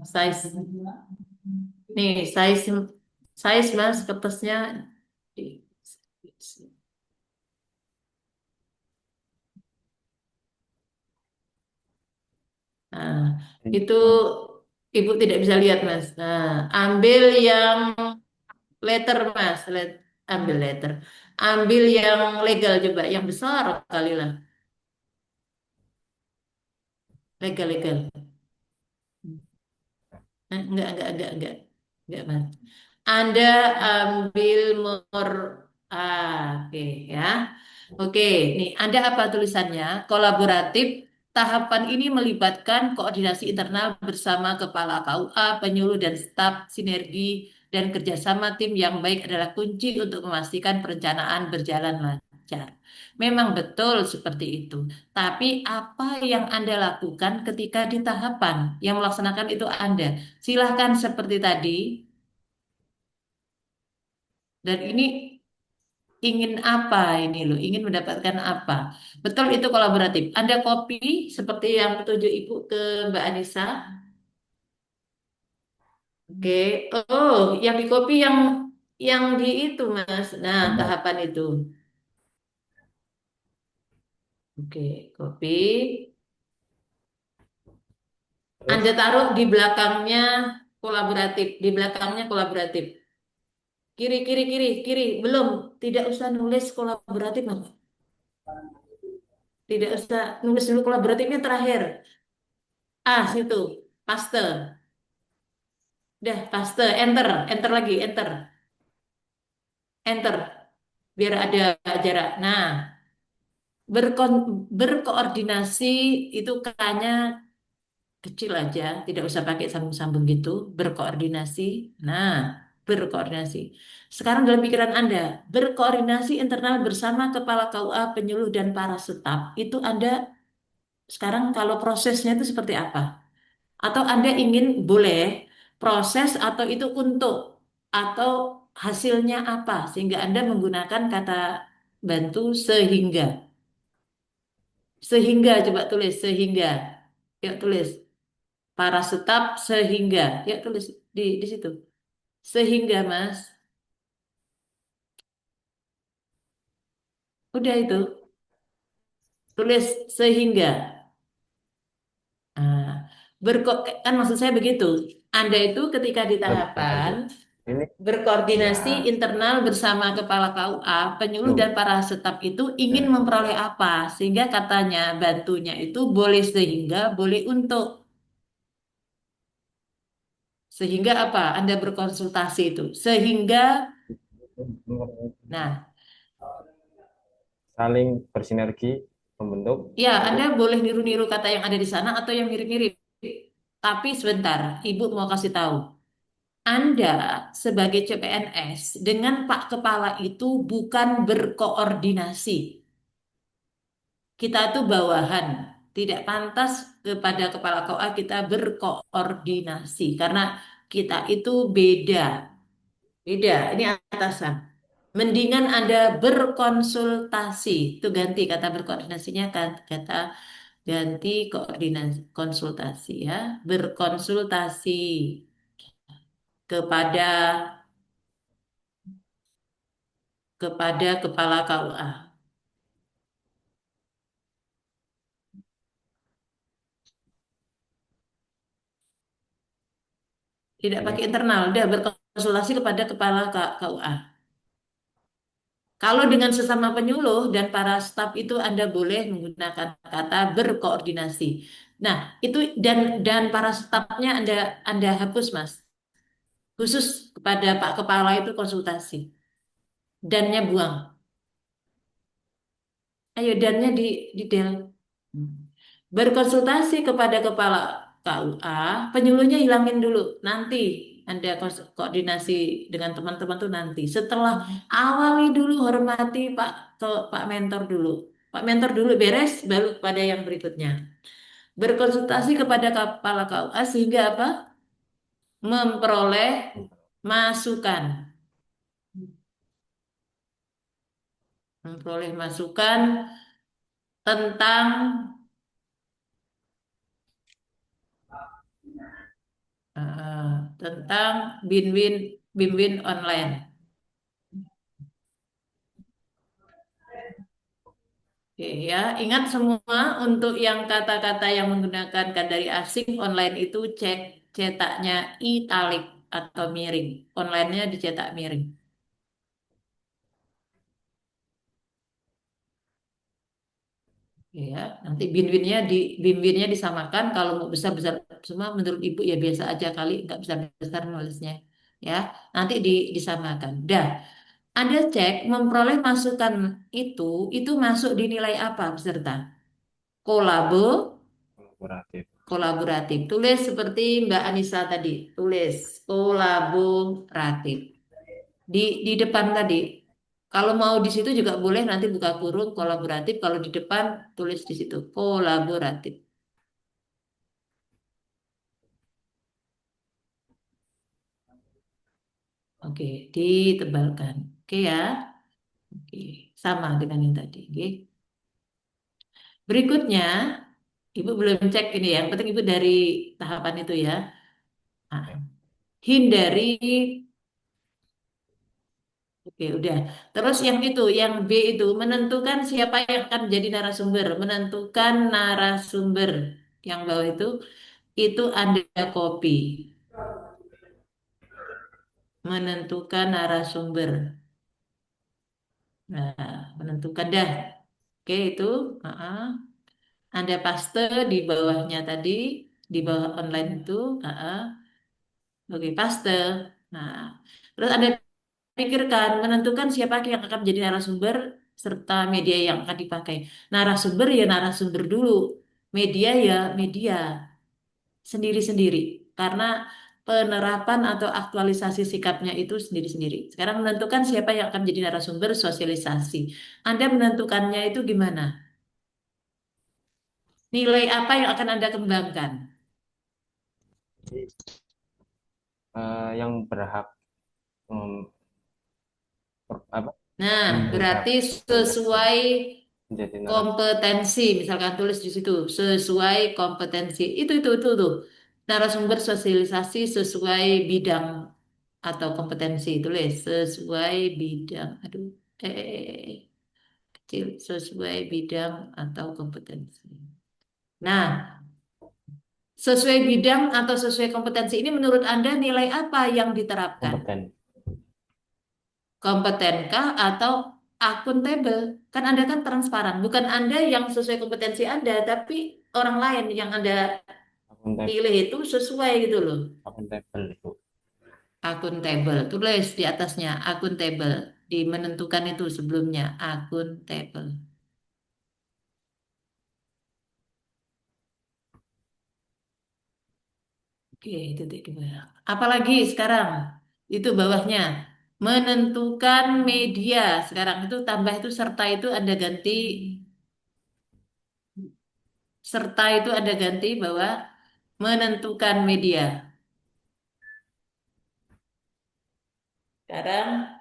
Size. Nih, size Mas kertasnya. Nah, itu Ibu tidak bisa lihat Mas. Nah, ambil yang letter Mas, ambil letter. Ambil yang legal coba, yang besar kali lah. Legal, legal. Enggak, Mas. Anda ambil oke ya. Oke, nih Anda apa tulisannya? Kolaboratif. Tahapan ini melibatkan koordinasi internal bersama kepala KUA, penyuluh dan staf, sinergi dan kerjasama tim yang baik adalah kunci untuk memastikan perencanaan berjalan lancar. Memang betul seperti itu. Tapi apa yang Anda lakukan ketika di tahapan yang melaksanakan itu Anda? Silahkan seperti tadi. Dan ini ingin apa ini loh? Ingin mendapatkan apa? Betul itu kolaboratif. Anda copy seperti yang petunjuk Ibu ke Mbak Anissa. Oke. Oh, yang di copy yang di itu Mas. Nah, tahapan itu. Oke, copy. Anda taruh di belakangnya kolaboratif. Di belakangnya kolaboratif. Kiri, kiri, kiri, kiri. Belum. Tidak usah nulis kolaboratif, Mas. Tidak usah nulis dulu kolaboratifnya terakhir. Situ. Paste. Udah, paste. Enter. Enter lagi. Enter. Enter. Biar ada jarak. Nah, berkoordinasi itu kayaknya kecil aja. Tidak usah pakai sambung-sambung gitu. Berkoordinasi. Nah, berkoordinasi. Sekarang dalam pikiran Anda, berkoordinasi internal bersama kepala KUA, penyuluh, dan para staf. Itu Anda sekarang kalau prosesnya itu seperti apa? Atau Anda ingin boleh proses atau itu untuk atau hasilnya apa sehingga Anda menggunakan kata bantu sehingga. Sehingga coba tulis sehingga. Yuk tulis para staf sehingga. Yuk tulis di situ. Sehingga Mas. Udah itu. Tulis sehingga. Nah, kan maksud saya begitu. Anda itu ketika di tahapan Ini berkoordinasi ya. internal bersama kepala KUA, penyuluh dan Tuh. para staf itu ingin memperoleh apa? Sehingga katanya bantunya itu boleh sehingga, boleh untuk. Sehingga apa? Anda berkonsultasi itu. Sehingga, nah, Saling bersinergi membentuk ya Anda boleh niru-niru kata yang ada di sana atau yang mirip-mirip. Tapi sebentar, Ibu mau kasih tahu. Anda sebagai CPNS dengan Pak Kepala itu bukan berkoordinasi. Kita itu bawahan, tidak pantas kepada kepala KUA kita berkoordinasi karena kita itu beda. Beda, ini atasan. Mendingan Anda berkonsultasi. Itu ganti kata berkoordinasinya kan kata ganti koordinasi konsultasi ya. Berkonsultasi kepada kepala KUA. Tidak pakai internal, udah berkonsultasi kepada kepala KUA. Kalau dengan sesama penyuluh dan para staf itu Anda boleh menggunakan kata berkoordinasi. Nah, itu dan para stafnya Anda hapus, Mas. Khusus kepada Pak Kepala itu konsultasi. Dannya buang. Ayo dannya di del. Berkonsultasi kepada kepala KUA, penyuluhnya hilangin dulu. Nanti Anda koordinasi dengan teman-teman tuh nanti. Setelah awali dulu hormati Pak Mentor dulu. Pak Mentor dulu beres, baru pada yang berikutnya. Berkonsultasi kepada kepala KUA sehingga apa? Memperoleh masukan. Memperoleh masukan tentang tentang Binwin Binwin online. Oke ya, ingat semua untuk yang kata-kata yang menggunakan dari asing online itu cetaknya italik atau miring. Online-nya dicetak miring. Ya, nanti bin-winnya disamakan. Kalau mau besar-besar semua menurut ibu ya biasa aja kali nggak besar-besar nulisnya. Ya, nanti disamakan. Dah, Anda cek memperoleh masukan itu masuk di nilai apa peserta? Kolabo, Kolaboratif. kolaboratif. Tulis seperti Mbak Anissa tadi. Tulis kolaboratif. Di depan tadi. Kalau mau di situ juga boleh nanti buka kurung kolaboratif. Kalau di depan tulis di situ kolaboratif. Oke, ditebalkan. Oke ya. Oke, sama dengan yang tadi. Oke. Berikutnya, Ibu belum cek ini ya. Yang penting Ibu dari tahapan itu ya. Nah, hindari. Oke, udah. Terus yang B itu menentukan siapa yang akan menjadi narasumber, menentukan narasumber. Yang bawah itu Anda copy, menentukan narasumber. Nah, menentukan dah. Oke, itu. Anda paste di bawahnya tadi, di bawah online itu. Oke, paste. Nah, terus Anda pikirkan, menentukan siapa yang akan menjadi narasumber serta media yang akan dipakai. Narasumber ya narasumber dulu, media ya media sendiri-sendiri. Karena penerapan atau aktualisasi sikapnya itu sendiri-sendiri. Sekarang menentukan siapa yang akan menjadi narasumber sosialisasi. Anda menentukannya itu gimana? Nilai apa yang akan Anda kembangkan? Yang berhak apa? Nah, berarti sesuai kompetensi, misalkan tulis di situ sesuai kompetensi. Itu tuh. Narasumber sosialisasi sesuai bidang atau kompetensi. Tulis sesuai bidang. Aduh, kecil sesuai bidang atau kompetensi. Nah, sesuai bidang atau sesuai kompetensi ini menurut Anda nilai apa yang diterapkan? Kompeten. Kompetenkah atau akuntabel? Kan Anda kan transparan, bukan Anda yang sesuai kompetensi Anda, tapi orang lain yang Anda pilih itu sesuai gitu loh. Akuntabel itu. Akuntabel, tulis di atasnya akuntabel, di menentukan itu sebelumnya akuntabel. Oke, itu dua. Apalagi sekarang itu bawahnya menentukan media. Sekarang itu tambah itu serta itu Anda ganti serta itu ada ganti bahwa menentukan media. Sekarang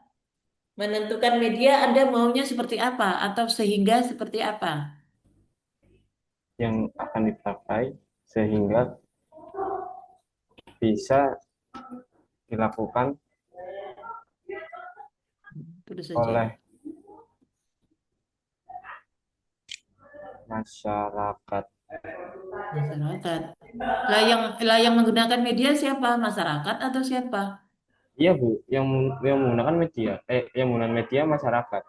menentukan media Anda maunya seperti apa atau sehingga seperti apa? Yang akan dipakai sehingga bisa dilakukan oleh masyarakat. Masyarakat. Lah yang menggunakan media siapa? Masyarakat atau siapa? Iya Bu, yang menggunakan media, yang menggunakan media masyarakat.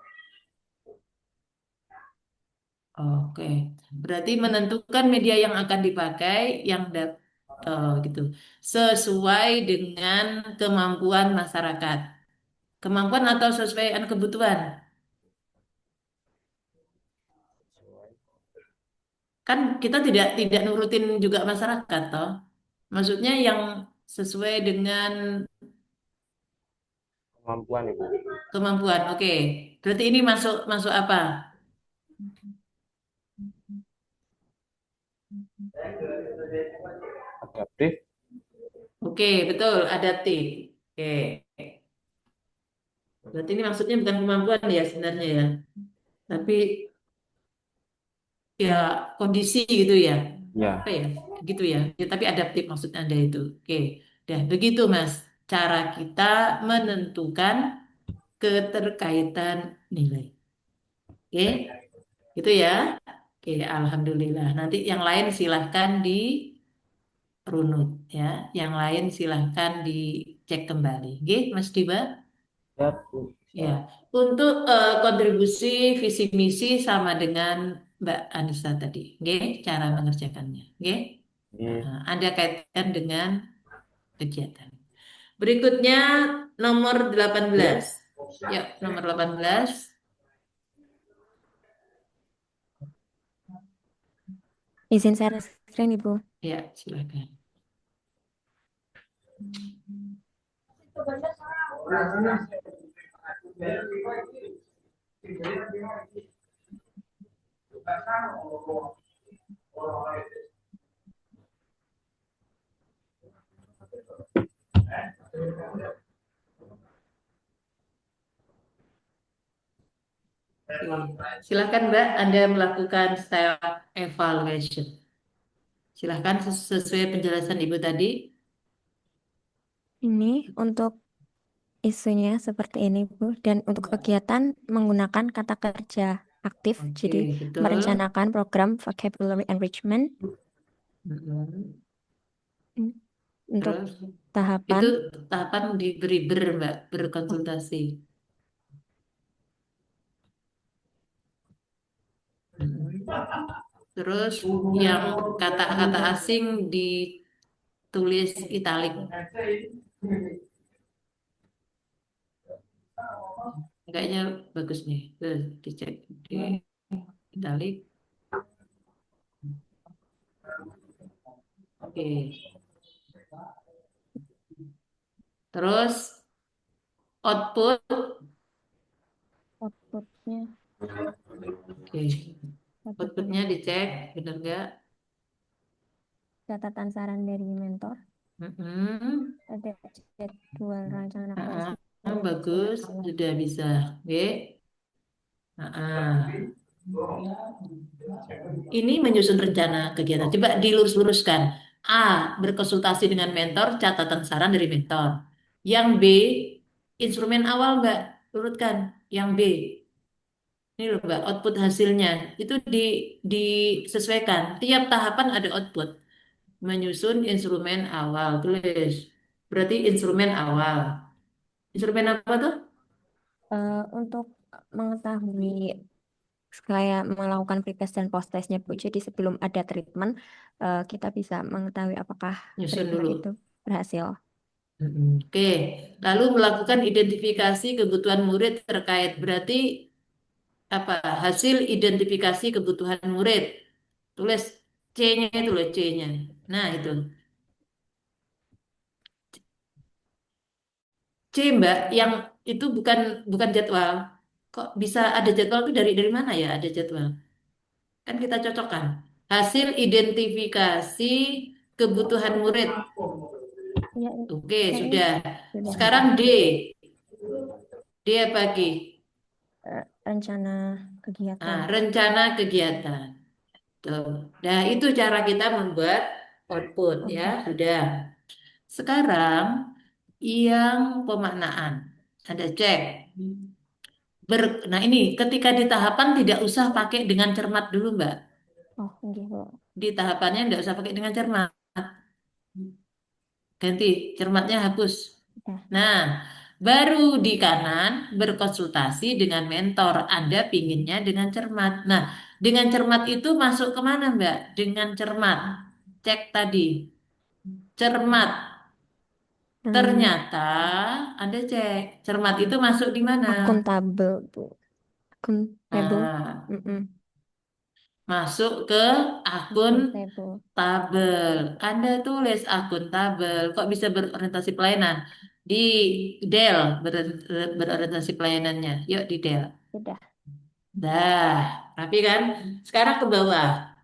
Oke, berarti menentukan media yang akan dipakai gitu sesuai dengan kemampuan masyarakat. Kemampuan atau sesuai dengan kebutuhan? Kan kita tidak nurutin juga masyarakat toh. Maksudnya yang sesuai dengan Kemampuan Ibu. kemampuan. Oke. Berarti ini masuk masuk apa? Adaptif. Oke, betul, adaptif. Oke. Berarti ini maksudnya bukan kemampuan ya sebenarnya ya. Tapi ya kondisi gitu ya. Ya. Apa ya? Gitu ya. Ya, tapi adaptif maksud Anda itu. Oke. Dan begitu Mas, cara kita menentukan keterkaitan nilai. Oke, gitu ya. Oke, alhamdulillah. Nanti yang lain silahkan dirunut ya. Yang lain silahkan dicek kembali. Oke, Mas Diba? Siap, Bu. Ya, untuk kontribusi visi misi sama dengan Mbak Anissa tadi, oke, cara mengerjakannya, oke. Iya. Anda kaitkan dengan kegiatan. Berikutnya nomor 18. Ya, nomor 18. Izin share screen, Ibu. Ya, silakan. Silakan Mbak, Anda melakukan self evaluation. Silakan sesuai penjelasan Ibu tadi. Ini untuk isunya seperti ini, Bu. Dan untuk kegiatan menggunakan kata kerja aktif. Oke, Jadi betul. merencanakan program vocabulary enrichment. Mm-mm. Untuk Terus tahapan itu tahapan diberi Mbak, berkonsultasi. Terus yang kata-kata asing ditulis italik. Kayaknya bagus nih. Terus dicek di italik. Oke. Terus outputnya. Oke. Outputnya dicek, benar nggak? Catatan saran dari mentor. Ada jadwal rencana Bagus, sudah bisa. Oke. Ini menyusun rencana kegiatan. Coba dilurus-luruskan. A. Berkonsultasi dengan mentor, catatan saran dari mentor. Yang B. Instrumen awal, Mbak. Urutkan. Yang B. Ini loh, Mbak, output hasilnya. Itu disesuaikan. Tiap tahapan ada output. Menyusun instrumen awal. Tulis. Berarti instrumen awal. Instrumen apa tuh? Untuk mengetahui kayak melakukan pretest dan post testnya, Bu. Jadi sebelum ada treatment, kita bisa mengetahui apakah Nyusun treatment dulu. itu berhasil. Oke, lalu melakukan identifikasi kebutuhan murid terkait. Berarti apa? Hasil identifikasi kebutuhan murid. Tulis C-nya itu loh, C-nya. Nah, itu. C, Mbak, yang itu bukan bukan jadwal. Kok bisa ada jadwal itu dari mana ya ada jadwal? Kan kita cocokkan. Hasil identifikasi kebutuhan murid. Ya, Oke, sudah. Sekarang D. D apa lagi? Rencana kegiatan. Rencana kegiatan. Tuh. Nah, itu cara kita membuat output ya, sudah. Sekarang yang pemaknaan. Ada cek. Nah, ini ketika di tahapan tidak usah pakai dengan cermat dulu, Mbak. Oh, gitu. Di tahapannya tidak usah pakai dengan cermat. Ganti, cermatnya hapus. Nah, baru di kanan berkonsultasi dengan mentor. Anda pinginnya dengan cermat. Nah, dengan cermat itu masuk kemana, Mbak? Dengan cermat. Cek tadi. Cermat. Ternyata Anda cek. Cermat itu masuk di mana? Akuntabel, Bu. Akuntabel. Masuk ke akun tabel. Anda tulis akun tabel. Kok bisa berorientasi pelayanan? Di Del berorientasi pelayanannya. Yuk di Del. Sudah. Dah, rapi kan? Sekarang ke bawah.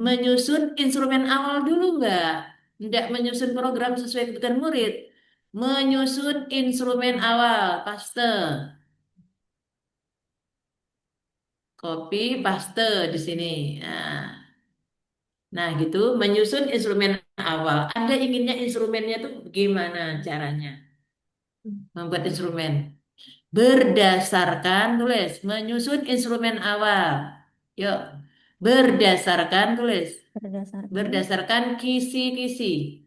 Menyusun instrumen awal dulu, Mbak. Tidak menyusun program sesuai kebutuhan murid. Menyusun instrumen awal. Paste. Copy, paste di sini. Nah, gitu. Menyusun instrumen awal. Anda inginnya instrumennya tuh gimana caranya membuat instrumen? Berdasarkan tulis menyusun instrumen awal. Yuk, berdasarkan tulis Berdasarkan. berdasarkan kisi-kisi.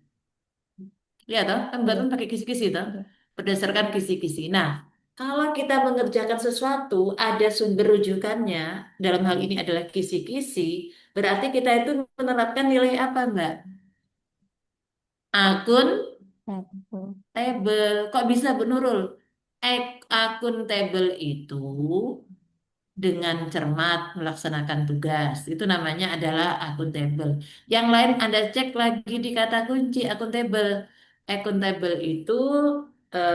Lihat toh, kan Iya. Mbak pakai kisi-kisi toh. Iya. Berdasarkan kisi-kisi. Nah, kalau kita mengerjakan sesuatu ada sumber rujukannya, dalam hal ini adalah kisi-kisi, berarti kita itu menerapkan nilai apa, Mbak? Akun Satu. table. Kok bisa Bu Nurul? Akun table itu dengan cermat melaksanakan tugas. Itu namanya adalah akuntabel. Yang lain Anda cek lagi di kata kunci akuntabel. Akuntabel itu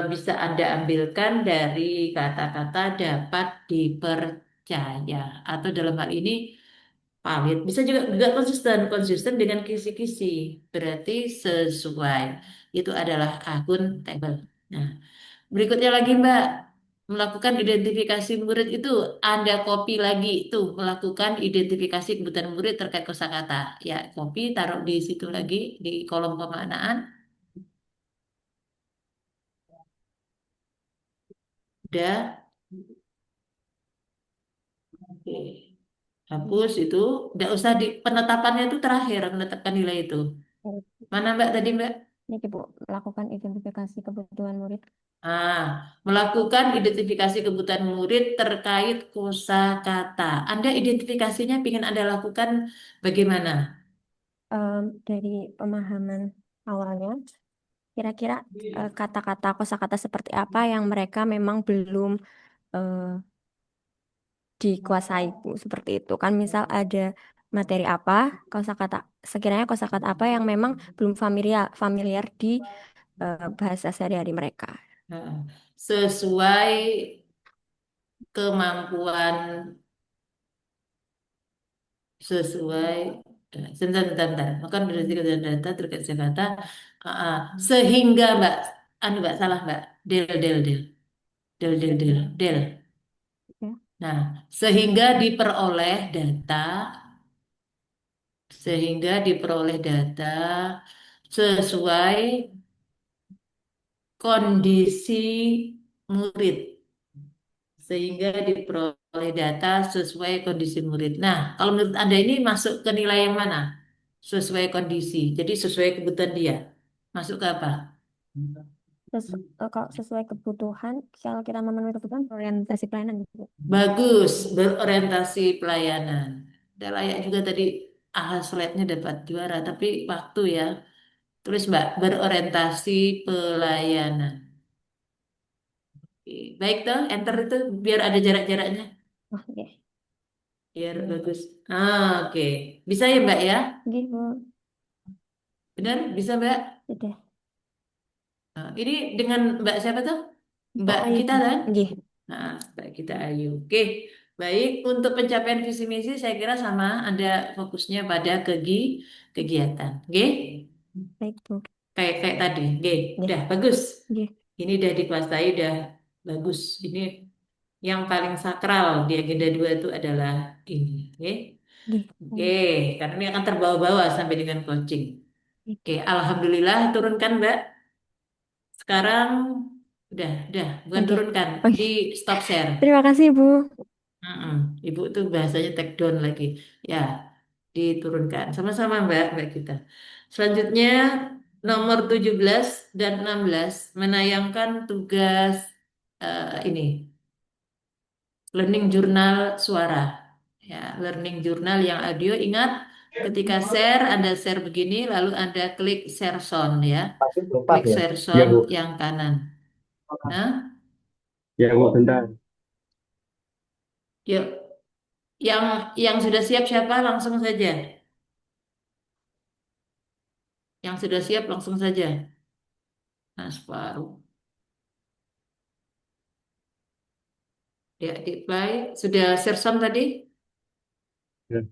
bisa Anda ambilkan dari kata-kata dapat dipercaya atau dalam hal ini valid. Bisa juga konsisten, konsisten dengan kisi-kisi. Berarti sesuai. Itu adalah akuntabel. Nah, berikutnya lagi Mbak, melakukan identifikasi murid itu Anda copy lagi tuh melakukan identifikasi kebutuhan murid terkait kosakata. Ya, copy taruh di situ lagi di kolom pemaknaan. Udah. Oke. Hapus itu, nggak usah di penetapannya itu terakhir menetapkan nilai itu. Mana Mbak tadi Mbak? Ini Bu, melakukan identifikasi kebutuhan murid. Melakukan identifikasi kebutuhan murid terkait kosakata. Anda identifikasinya ingin Anda lakukan bagaimana? Dari pemahaman awalnya, kira-kira kata-kata kosakata seperti apa yang mereka memang belum dikuasai Bu, seperti itu kan. Misal ada materi apa, kosakata sekiranya kosakata apa yang memang belum familiar di bahasa sehari-hari mereka. Sesuai kemampuan sesuai sebentar. Maka berdasarkan data terkait kata sehingga Mbak Mbak salah Mbak del. Ya. Nah, sehingga diperoleh data sesuai kondisi murid. Sehingga diperoleh data sesuai kondisi murid. Nah, kalau menurut Anda ini masuk ke nilai yang mana? Sesuai kondisi. Jadi sesuai kebutuhan dia. Masuk ke apa? Kalau sesuai kebutuhan, kalau kita memenuhi kebutuhan orientasi pelayanan gitu. Bagus, berorientasi pelayanan. Udah layak juga tadi slide-nya dapat juara, tapi waktu ya. Tulis Mbak, berorientasi pelayanan. Oke, baik toh, enter itu biar ada jarak-jaraknya. Oke. Biar bagus. Oke. Bisa ya Mbak ya? Gitu. Benar? Bisa Mbak? Sudah. Ini dengan Mbak siapa tuh? Mbak Ayu. kita kan? Iya. Nah, Mbak kita Ayu. Oke. Baik, untuk pencapaian visi misi saya kira sama, Anda fokusnya pada kegiatan. Oke? Baik, Bu. Kayak tadi. Oke, udah bagus. Iya. Ini udah dikuasai, udah bagus. Ini yang paling sakral di agenda 2 itu adalah ini. Oke? Oke, karena ini akan terbawa-bawa sampai dengan coaching. Oke, alhamdulillah turunkan Mbak. Sekarang udah, bukan turunkan, di stop share. Terima kasih, Bu. Ibu tuh bahasanya take down lagi. Ya, diturunkan. Sama-sama Mbak kita. Selanjutnya nomor 17 dan 16 menayangkan tugas ini. Learning jurnal suara. Ya, learning jurnal yang audio. Ingat, ketika share, Anda share begini, lalu Anda klik share sound ya. Klik share sound yang kanan. Nah, Ya, Bu, bentar. yuk. Yang sudah siap siapa? Langsung saja. Yang sudah siap langsung saja. Nah, separuh. Ya, di-play. Sudah share sound tadi? Ya.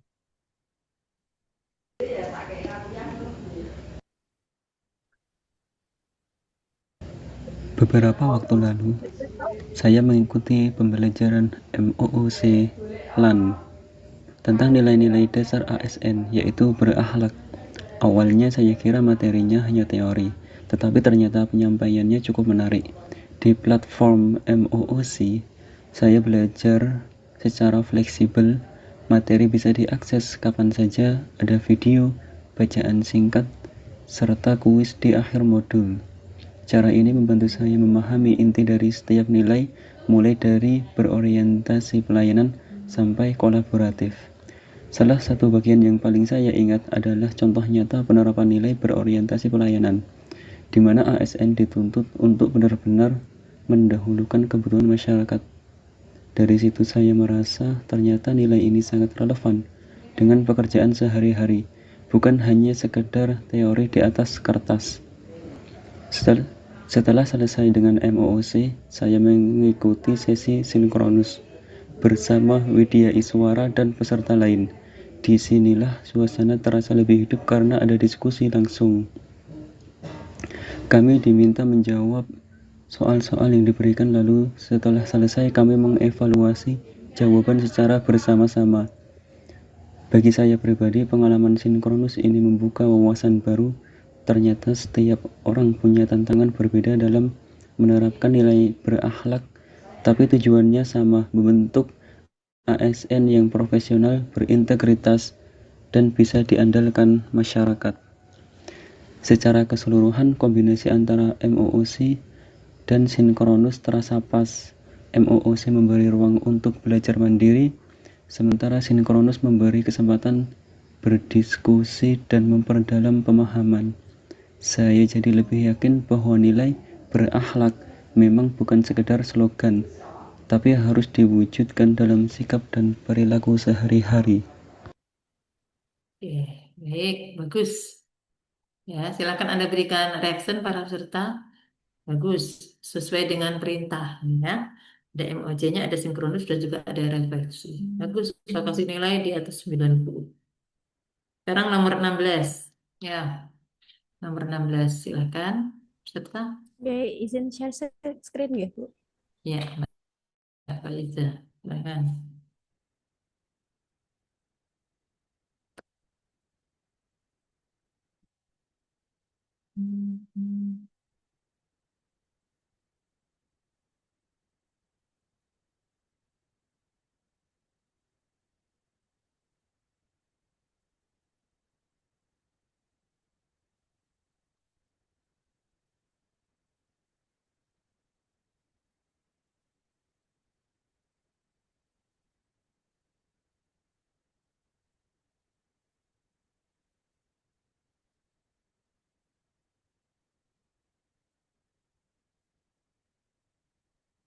Beberapa waktu lalu, saya mengikuti pembelajaran MOOC LAN tentang nilai-nilai dasar ASN, yaitu berakhlak. Awalnya saya kira materinya hanya teori, tetapi ternyata penyampaiannya cukup menarik. Di platform MOOC, saya belajar secara fleksibel, materi bisa diakses kapan saja, ada video, bacaan singkat, serta kuis di akhir modul. Cara ini membantu saya memahami inti dari setiap nilai, mulai dari berorientasi pelayanan sampai kolaboratif. Salah satu bagian yang paling saya ingat adalah contoh nyata penerapan nilai berorientasi pelayanan, di mana ASN dituntut untuk benar-benar mendahulukan kebutuhan masyarakat. Dari situ saya merasa ternyata nilai ini sangat relevan dengan pekerjaan sehari-hari, bukan hanya sekedar teori di atas kertas. Setelah selesai dengan MOOC, saya mengikuti sesi sinkronus bersama Widya Iswara dan peserta lain. Disinilah suasana terasa lebih hidup karena ada diskusi langsung. Kami diminta menjawab soal-soal yang diberikan, lalu setelah selesai kami mengevaluasi jawaban secara bersama-sama. Bagi saya pribadi, pengalaman sinkronus ini membuka wawasan baru. Ternyata setiap orang punya tantangan berbeda dalam menerapkan nilai berakhlak, tapi tujuannya sama, membentuk ASN yang profesional, berintegritas, dan bisa diandalkan masyarakat. Secara keseluruhan, kombinasi antara MOOC dan sinkronus terasa pas. MOOC memberi ruang untuk belajar mandiri, sementara sinkronus memberi kesempatan berdiskusi dan memperdalam pemahaman. Saya jadi lebih yakin bahwa nilai berakhlak memang bukan sekedar slogan, tapi harus diwujudkan dalam sikap dan perilaku sehari-hari. Oke, baik, bagus. Ya, silakan Anda berikan reaction para peserta. Bagus, sesuai dengan perintah. Ya. Ada MOJ-nya, ada sinkronus, dan juga ada refleksi. Bagus, saya kasih nilai di atas 90. Sekarang nomor 16. Ya, nomor 16, silakan. Peserta. Oke, izin share screen ya, Bu? Ya, Mbak Faiza, silakan.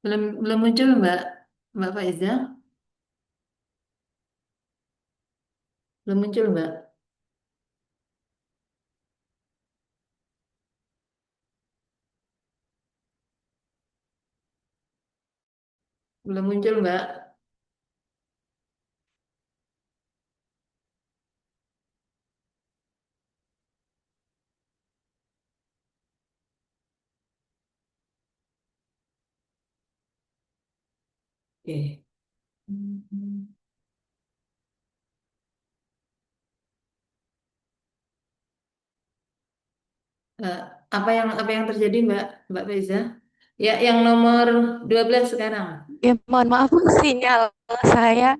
Belum muncul Mbak Faiza? Belum muncul Mbak? Belum muncul Mbak? Oke. Eh, apa yang terjadi Mbak Faiza? Ya, yang nomor 12 sekarang. Ya, mohon maaf Bu, saya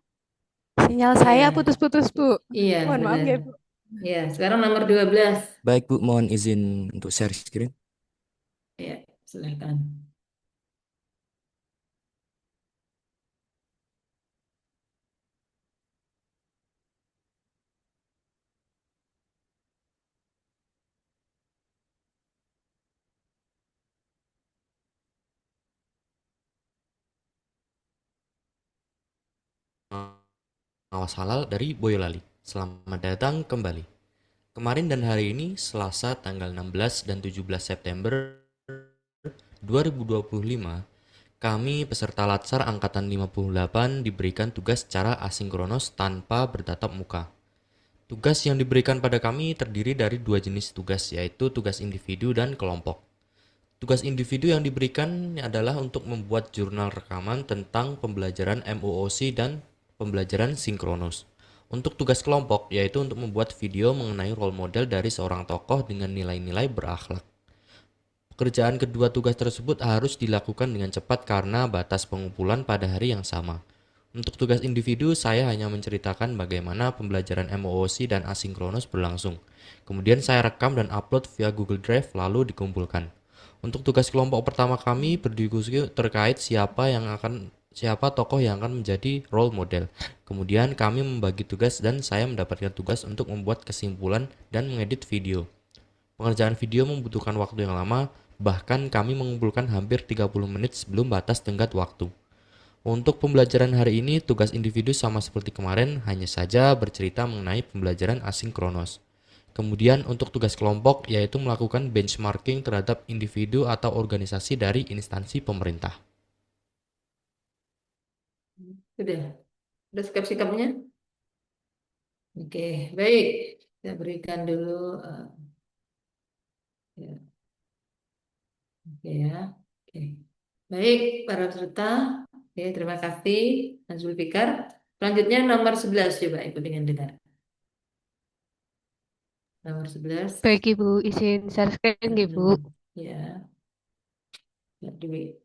Iya. putus-putus Bu. Iya, Mohon maaf benar. ya Bu. Iya, sekarang nomor 12. Baik Bu, mohon izin untuk share screen. Ya, silakan. Awas halal dari Boyolali. Selamat datang kembali. Kemarin dan hari ini, Selasa tanggal 16 dan 17 September 2025, kami peserta Latsar Angkatan 58 diberikan tugas secara asinkronos tanpa bertatap muka. Tugas yang diberikan pada kami terdiri dari dua jenis tugas, yaitu tugas individu dan kelompok. Tugas individu yang diberikan adalah untuk membuat jurnal rekaman tentang pembelajaran MOOC dan pembelajaran sinkronus. Untuk tugas kelompok, yaitu untuk membuat video mengenai role model dari seorang tokoh dengan nilai-nilai berakhlak. Pekerjaan kedua tugas tersebut harus dilakukan dengan cepat karena batas pengumpulan pada hari yang sama. Untuk tugas individu, saya hanya menceritakan bagaimana pembelajaran MOOC dan asinkronus berlangsung. Kemudian saya rekam dan upload via Google Drive lalu dikumpulkan. Untuk tugas kelompok pertama kami berdiskusi terkait siapa tokoh yang akan menjadi role model. Kemudian kami membagi tugas dan saya mendapatkan tugas untuk membuat kesimpulan dan mengedit video. Pengerjaan video membutuhkan waktu yang lama, bahkan kami mengumpulkan hampir 30 menit sebelum batas tenggat waktu. Untuk pembelajaran hari ini, tugas individu sama seperti kemarin, hanya saja bercerita mengenai pembelajaran asinkronos. Kemudian untuk tugas kelompok, yaitu melakukan benchmarking terhadap individu atau organisasi dari instansi pemerintah. Sudah sikap-sikapnya? Oke, baik. Saya berikan dulu. Ya. Oke ya. Oke. Baik, para peserta. Oke, terima kasih Mas Zulfikar. Selanjutnya nomor 11 coba Ibu dengan dengar. Nomor 11. Baik Ibu, izin share screen Ibu. Ya. Ya, Dewi.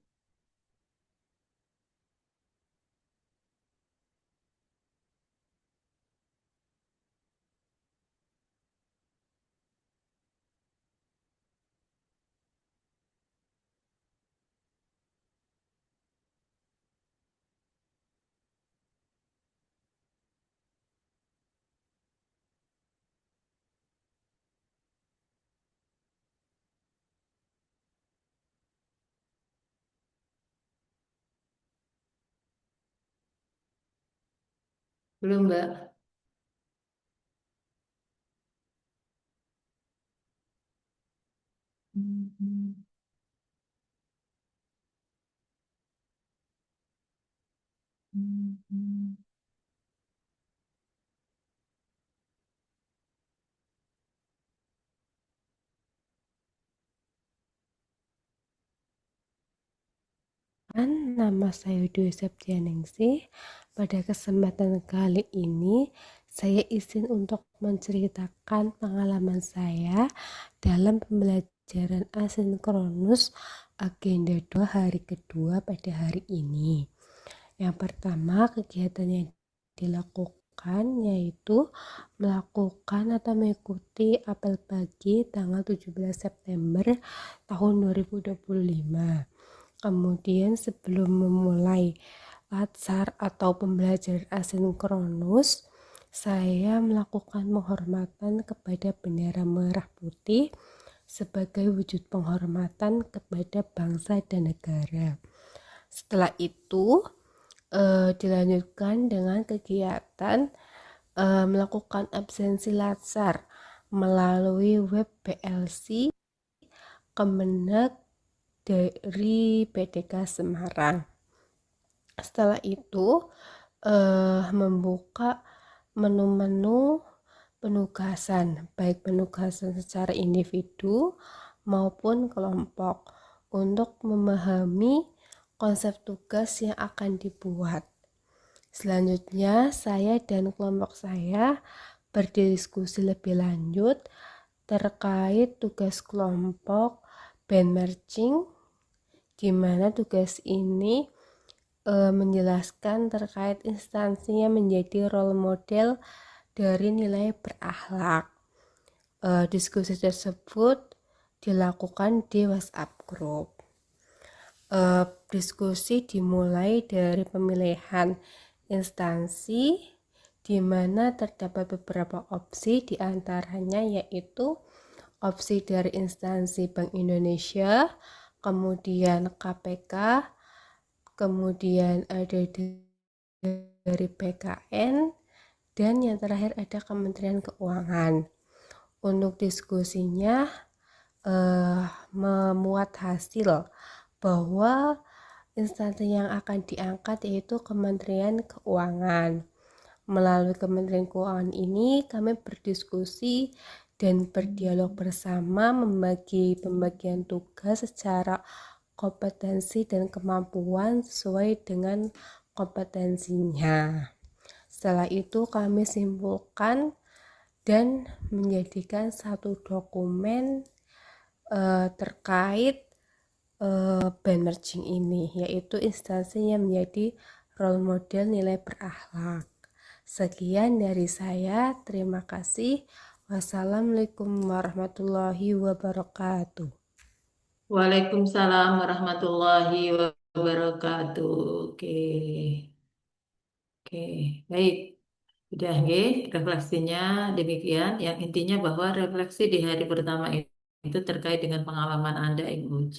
Belum, Mbak. Nama saya Dwi Septianingsih. Pada kesempatan kali ini, saya izin untuk menceritakan pengalaman saya dalam pembelajaran asinkronus agenda 2 hari kedua pada hari ini. Yang pertama, kegiatan yang dilakukan yaitu melakukan atau mengikuti apel pagi tanggal 17 September tahun 2025. Kemudian sebelum memulai latsar atau pembelajaran asinkronus, saya melakukan penghormatan kepada bendera merah putih sebagai wujud penghormatan kepada bangsa dan negara. Setelah itu dilanjutkan dengan kegiatan melakukan absensi latsar melalui web PLC Kemenag dari PDK Semarang. Setelah itu membuka menu-menu penugasan, baik penugasan secara individu maupun kelompok, untuk memahami konsep tugas yang akan dibuat. Selanjutnya, saya dan kelompok saya berdiskusi lebih lanjut terkait tugas kelompok band marching, di mana tugas ini menjelaskan terkait instansinya menjadi role model dari nilai berakhlak. Diskusi tersebut dilakukan di WhatsApp group. Diskusi dimulai dari pemilihan instansi, di mana terdapat beberapa opsi, diantaranya yaitu opsi dari instansi Bank Indonesia, kemudian KPK, kemudian ada dari BKN, dan yang terakhir ada Kementerian Keuangan. Untuk diskusinya memuat hasil bahwa instansi yang akan diangkat yaitu Kementerian Keuangan. Melalui Kementerian Keuangan ini kami berdiskusi dan berdialog bersama, membagi pembagian tugas secara kompetensi dan kemampuan sesuai dengan kompetensinya. Setelah itu kami simpulkan dan menjadikan satu dokumen terkait benchmarking ini, yaitu instansi yang menjadi role model nilai berakhlak. Sekian dari saya, terima kasih. Wassalamualaikum warahmatullahi wabarakatuh. Waalaikumsalam warahmatullahi wabarakatuh. Oke. Oke, baik. Udah, nggih, refleksinya demikian. Yang intinya bahwa refleksi di hari pertama itu terkait dengan pengalaman Anda MUC.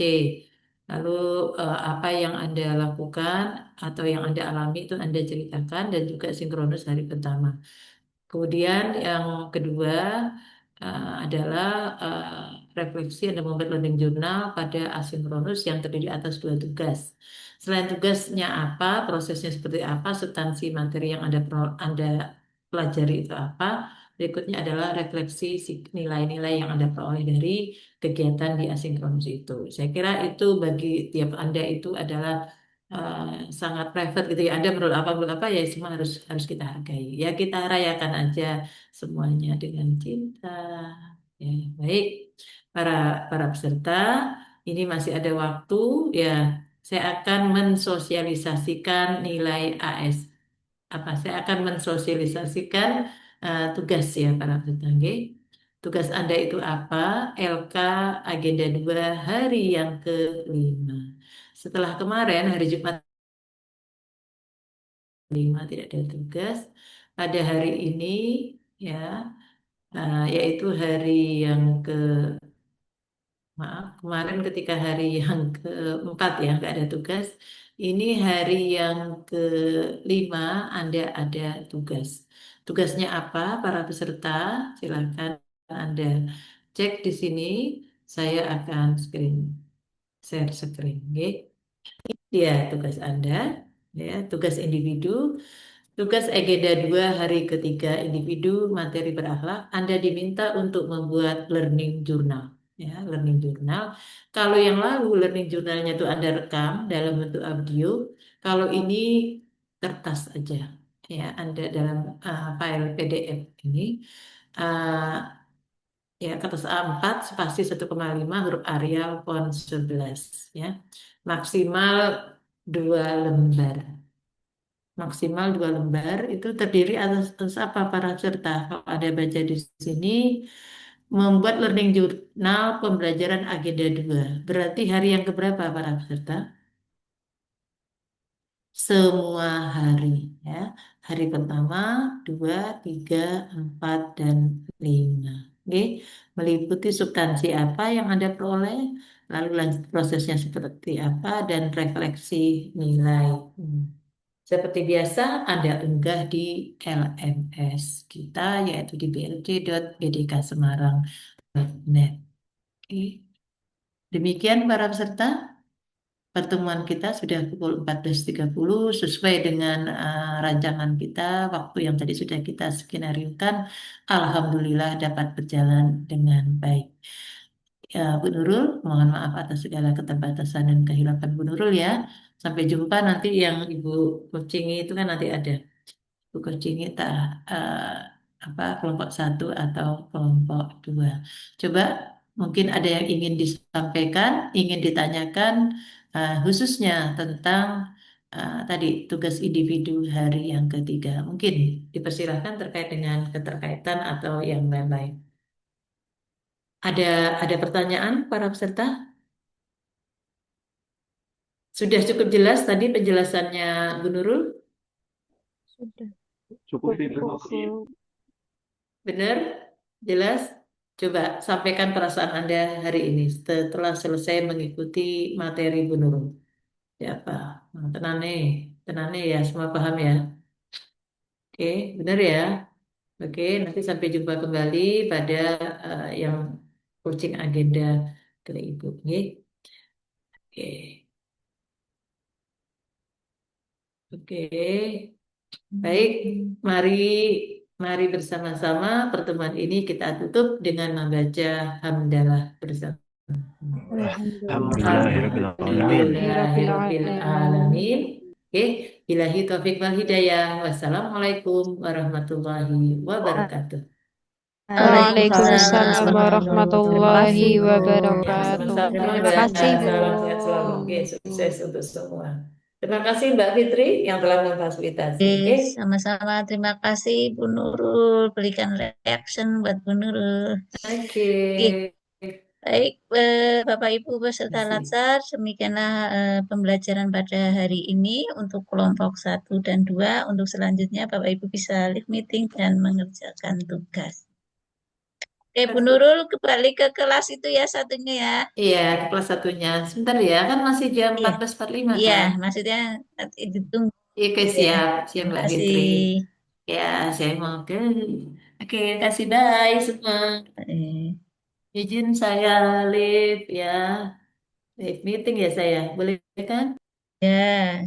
Lalu apa yang Anda lakukan atau yang Anda alami itu Anda ceritakan dan juga sinkronus hari pertama. Kemudian yang kedua adalah refleksi Anda membuat learning journal pada asinkronus yang terdiri atas dua tugas. Selain tugasnya apa, prosesnya seperti apa, substansi materi yang Anda pelajari itu apa. Berikutnya adalah refleksi nilai-nilai yang Anda peroleh dari kegiatan di asinkronus itu. Saya kira itu bagi tiap Anda itu adalah sangat private gitu ya. Anda menurut apa ya semua harus kita hargai. Ya kita rayakan aja semuanya dengan cinta. Ya, baik. Para para peserta, ini masih ada waktu ya. Saya akan mensosialisasikan nilai AS. Saya akan mensosialisasikan tugas ya para peserta. Nggih. Tugas Anda itu apa? LK Agenda 2 hari yang ke-5. Setelah kemarin hari Jumat 5 tidak ada tugas. Pada hari ini ya yaitu hari yang ke maaf kemarin ketika hari yang keempat ya nggak ada tugas. Ini hari yang ke-5 Anda ada tugas. Tugasnya apa para peserta? Silakan Anda cek di sini. Saya akan share screen. Oke. Ya, tugas Anda ya, tugas individu. Tugas agenda 2 hari ketiga individu materi berakhlak, Anda diminta untuk membuat learning journal. Ya, learning journal. Kalau yang lalu learning journalnya itu Anda rekam dalam bentuk audio. Kalau ini kertas aja. Ya, Anda dalam file PDF ini. Ya, kertas A4 spasi 1,5 huruf Arial font 11 ya. Maksimal 2 lembar. Maksimal 2 lembar itu terdiri atas apa para peserta? Kalau ada baca di sini, membuat learning journal pembelajaran agenda 2. Berarti hari yang keberapa para peserta? Semua hari ya. Hari pertama, 2, 3, 4, dan 5. Oke, meliputi substansi apa yang Anda peroleh, lalu lanjut prosesnya seperti apa, dan refleksi nilai. Seperti biasa, Anda unggah di LMS kita, yaitu di blj.bdksemarang.net. Oke. Demikian para peserta, pertemuan kita sudah pukul 14.30 sesuai dengan rancangan kita, waktu yang tadi sudah kita skenariokan. Alhamdulillah dapat berjalan dengan baik. Ya, Bu Nurul, mohon maaf atas segala keterbatasan dan kehilapan Bu Nurul ya. Sampai jumpa nanti yang Ibu coaching itu kan nanti ada. Ibu coaching kita kelompok 1 atau kelompok 2. Coba mungkin ada yang ingin disampaikan, ingin ditanyakan khususnya tentang tadi tugas individu hari yang ketiga. Mungkin dipersilahkan terkait dengan keterkaitan atau yang lain-lain. Ada pertanyaan para peserta? Sudah cukup jelas tadi penjelasannya Bu Nurul? Sudah. Cukup Benar? Jelas? Coba sampaikan perasaan Anda hari ini setelah selesai mengikuti materi Bu Nurul. Ya apa? Tenane ya, semua paham ya? Oke, benar ya? Oke, nanti sampai jumpa kembali pada yang coaching agenda ke Ibu. Oke. Oke. Baik, mari bersama-sama pertemuan ini kita tutup dengan membaca hamdalah bersama. Alhamdulillahirabbil alamin. Alhamdulillahirabbil alamin. Oke, billahi taufik wal hidayah. Wassalamualaikum warahmatullahi wabarakatuh. Waalaikumsalam Waalaikumsalam Terima warahmatullahi kasih, Bu. Ya, wabarakatuh. sama-sama Terima Mbak. kasih, Bu. Salam sehat selalu. Oke, sukses untuk semua. Terima kasih Mbak Fitri yang telah memfasilitasi. Oke, Sama-sama. Terima kasih Bu Nurul. Berikan reaction buat Bu Nurul. oke. Oke. Baik, Bapak Ibu peserta Kasih. Latsar, demikianlah pembelajaran pada hari ini untuk kelompok 1 dan 2. Untuk selanjutnya Bapak Ibu bisa leave meeting dan mengerjakan tugas. Oke, Bu Nurul kembali ke kelas itu ya satunya ya. Iya, ke kelas satunya. Sebentar ya, kan masih jam 14.45 Iya, kan? maksudnya nanti ditunggu. Oke, Ya. siap. Siap Terima Mbak kasih. Fitri. Ya, saya mau ke. Oke, kasih bye semua. Izin saya live ya. Live meeting ya saya. Boleh kan? Ya.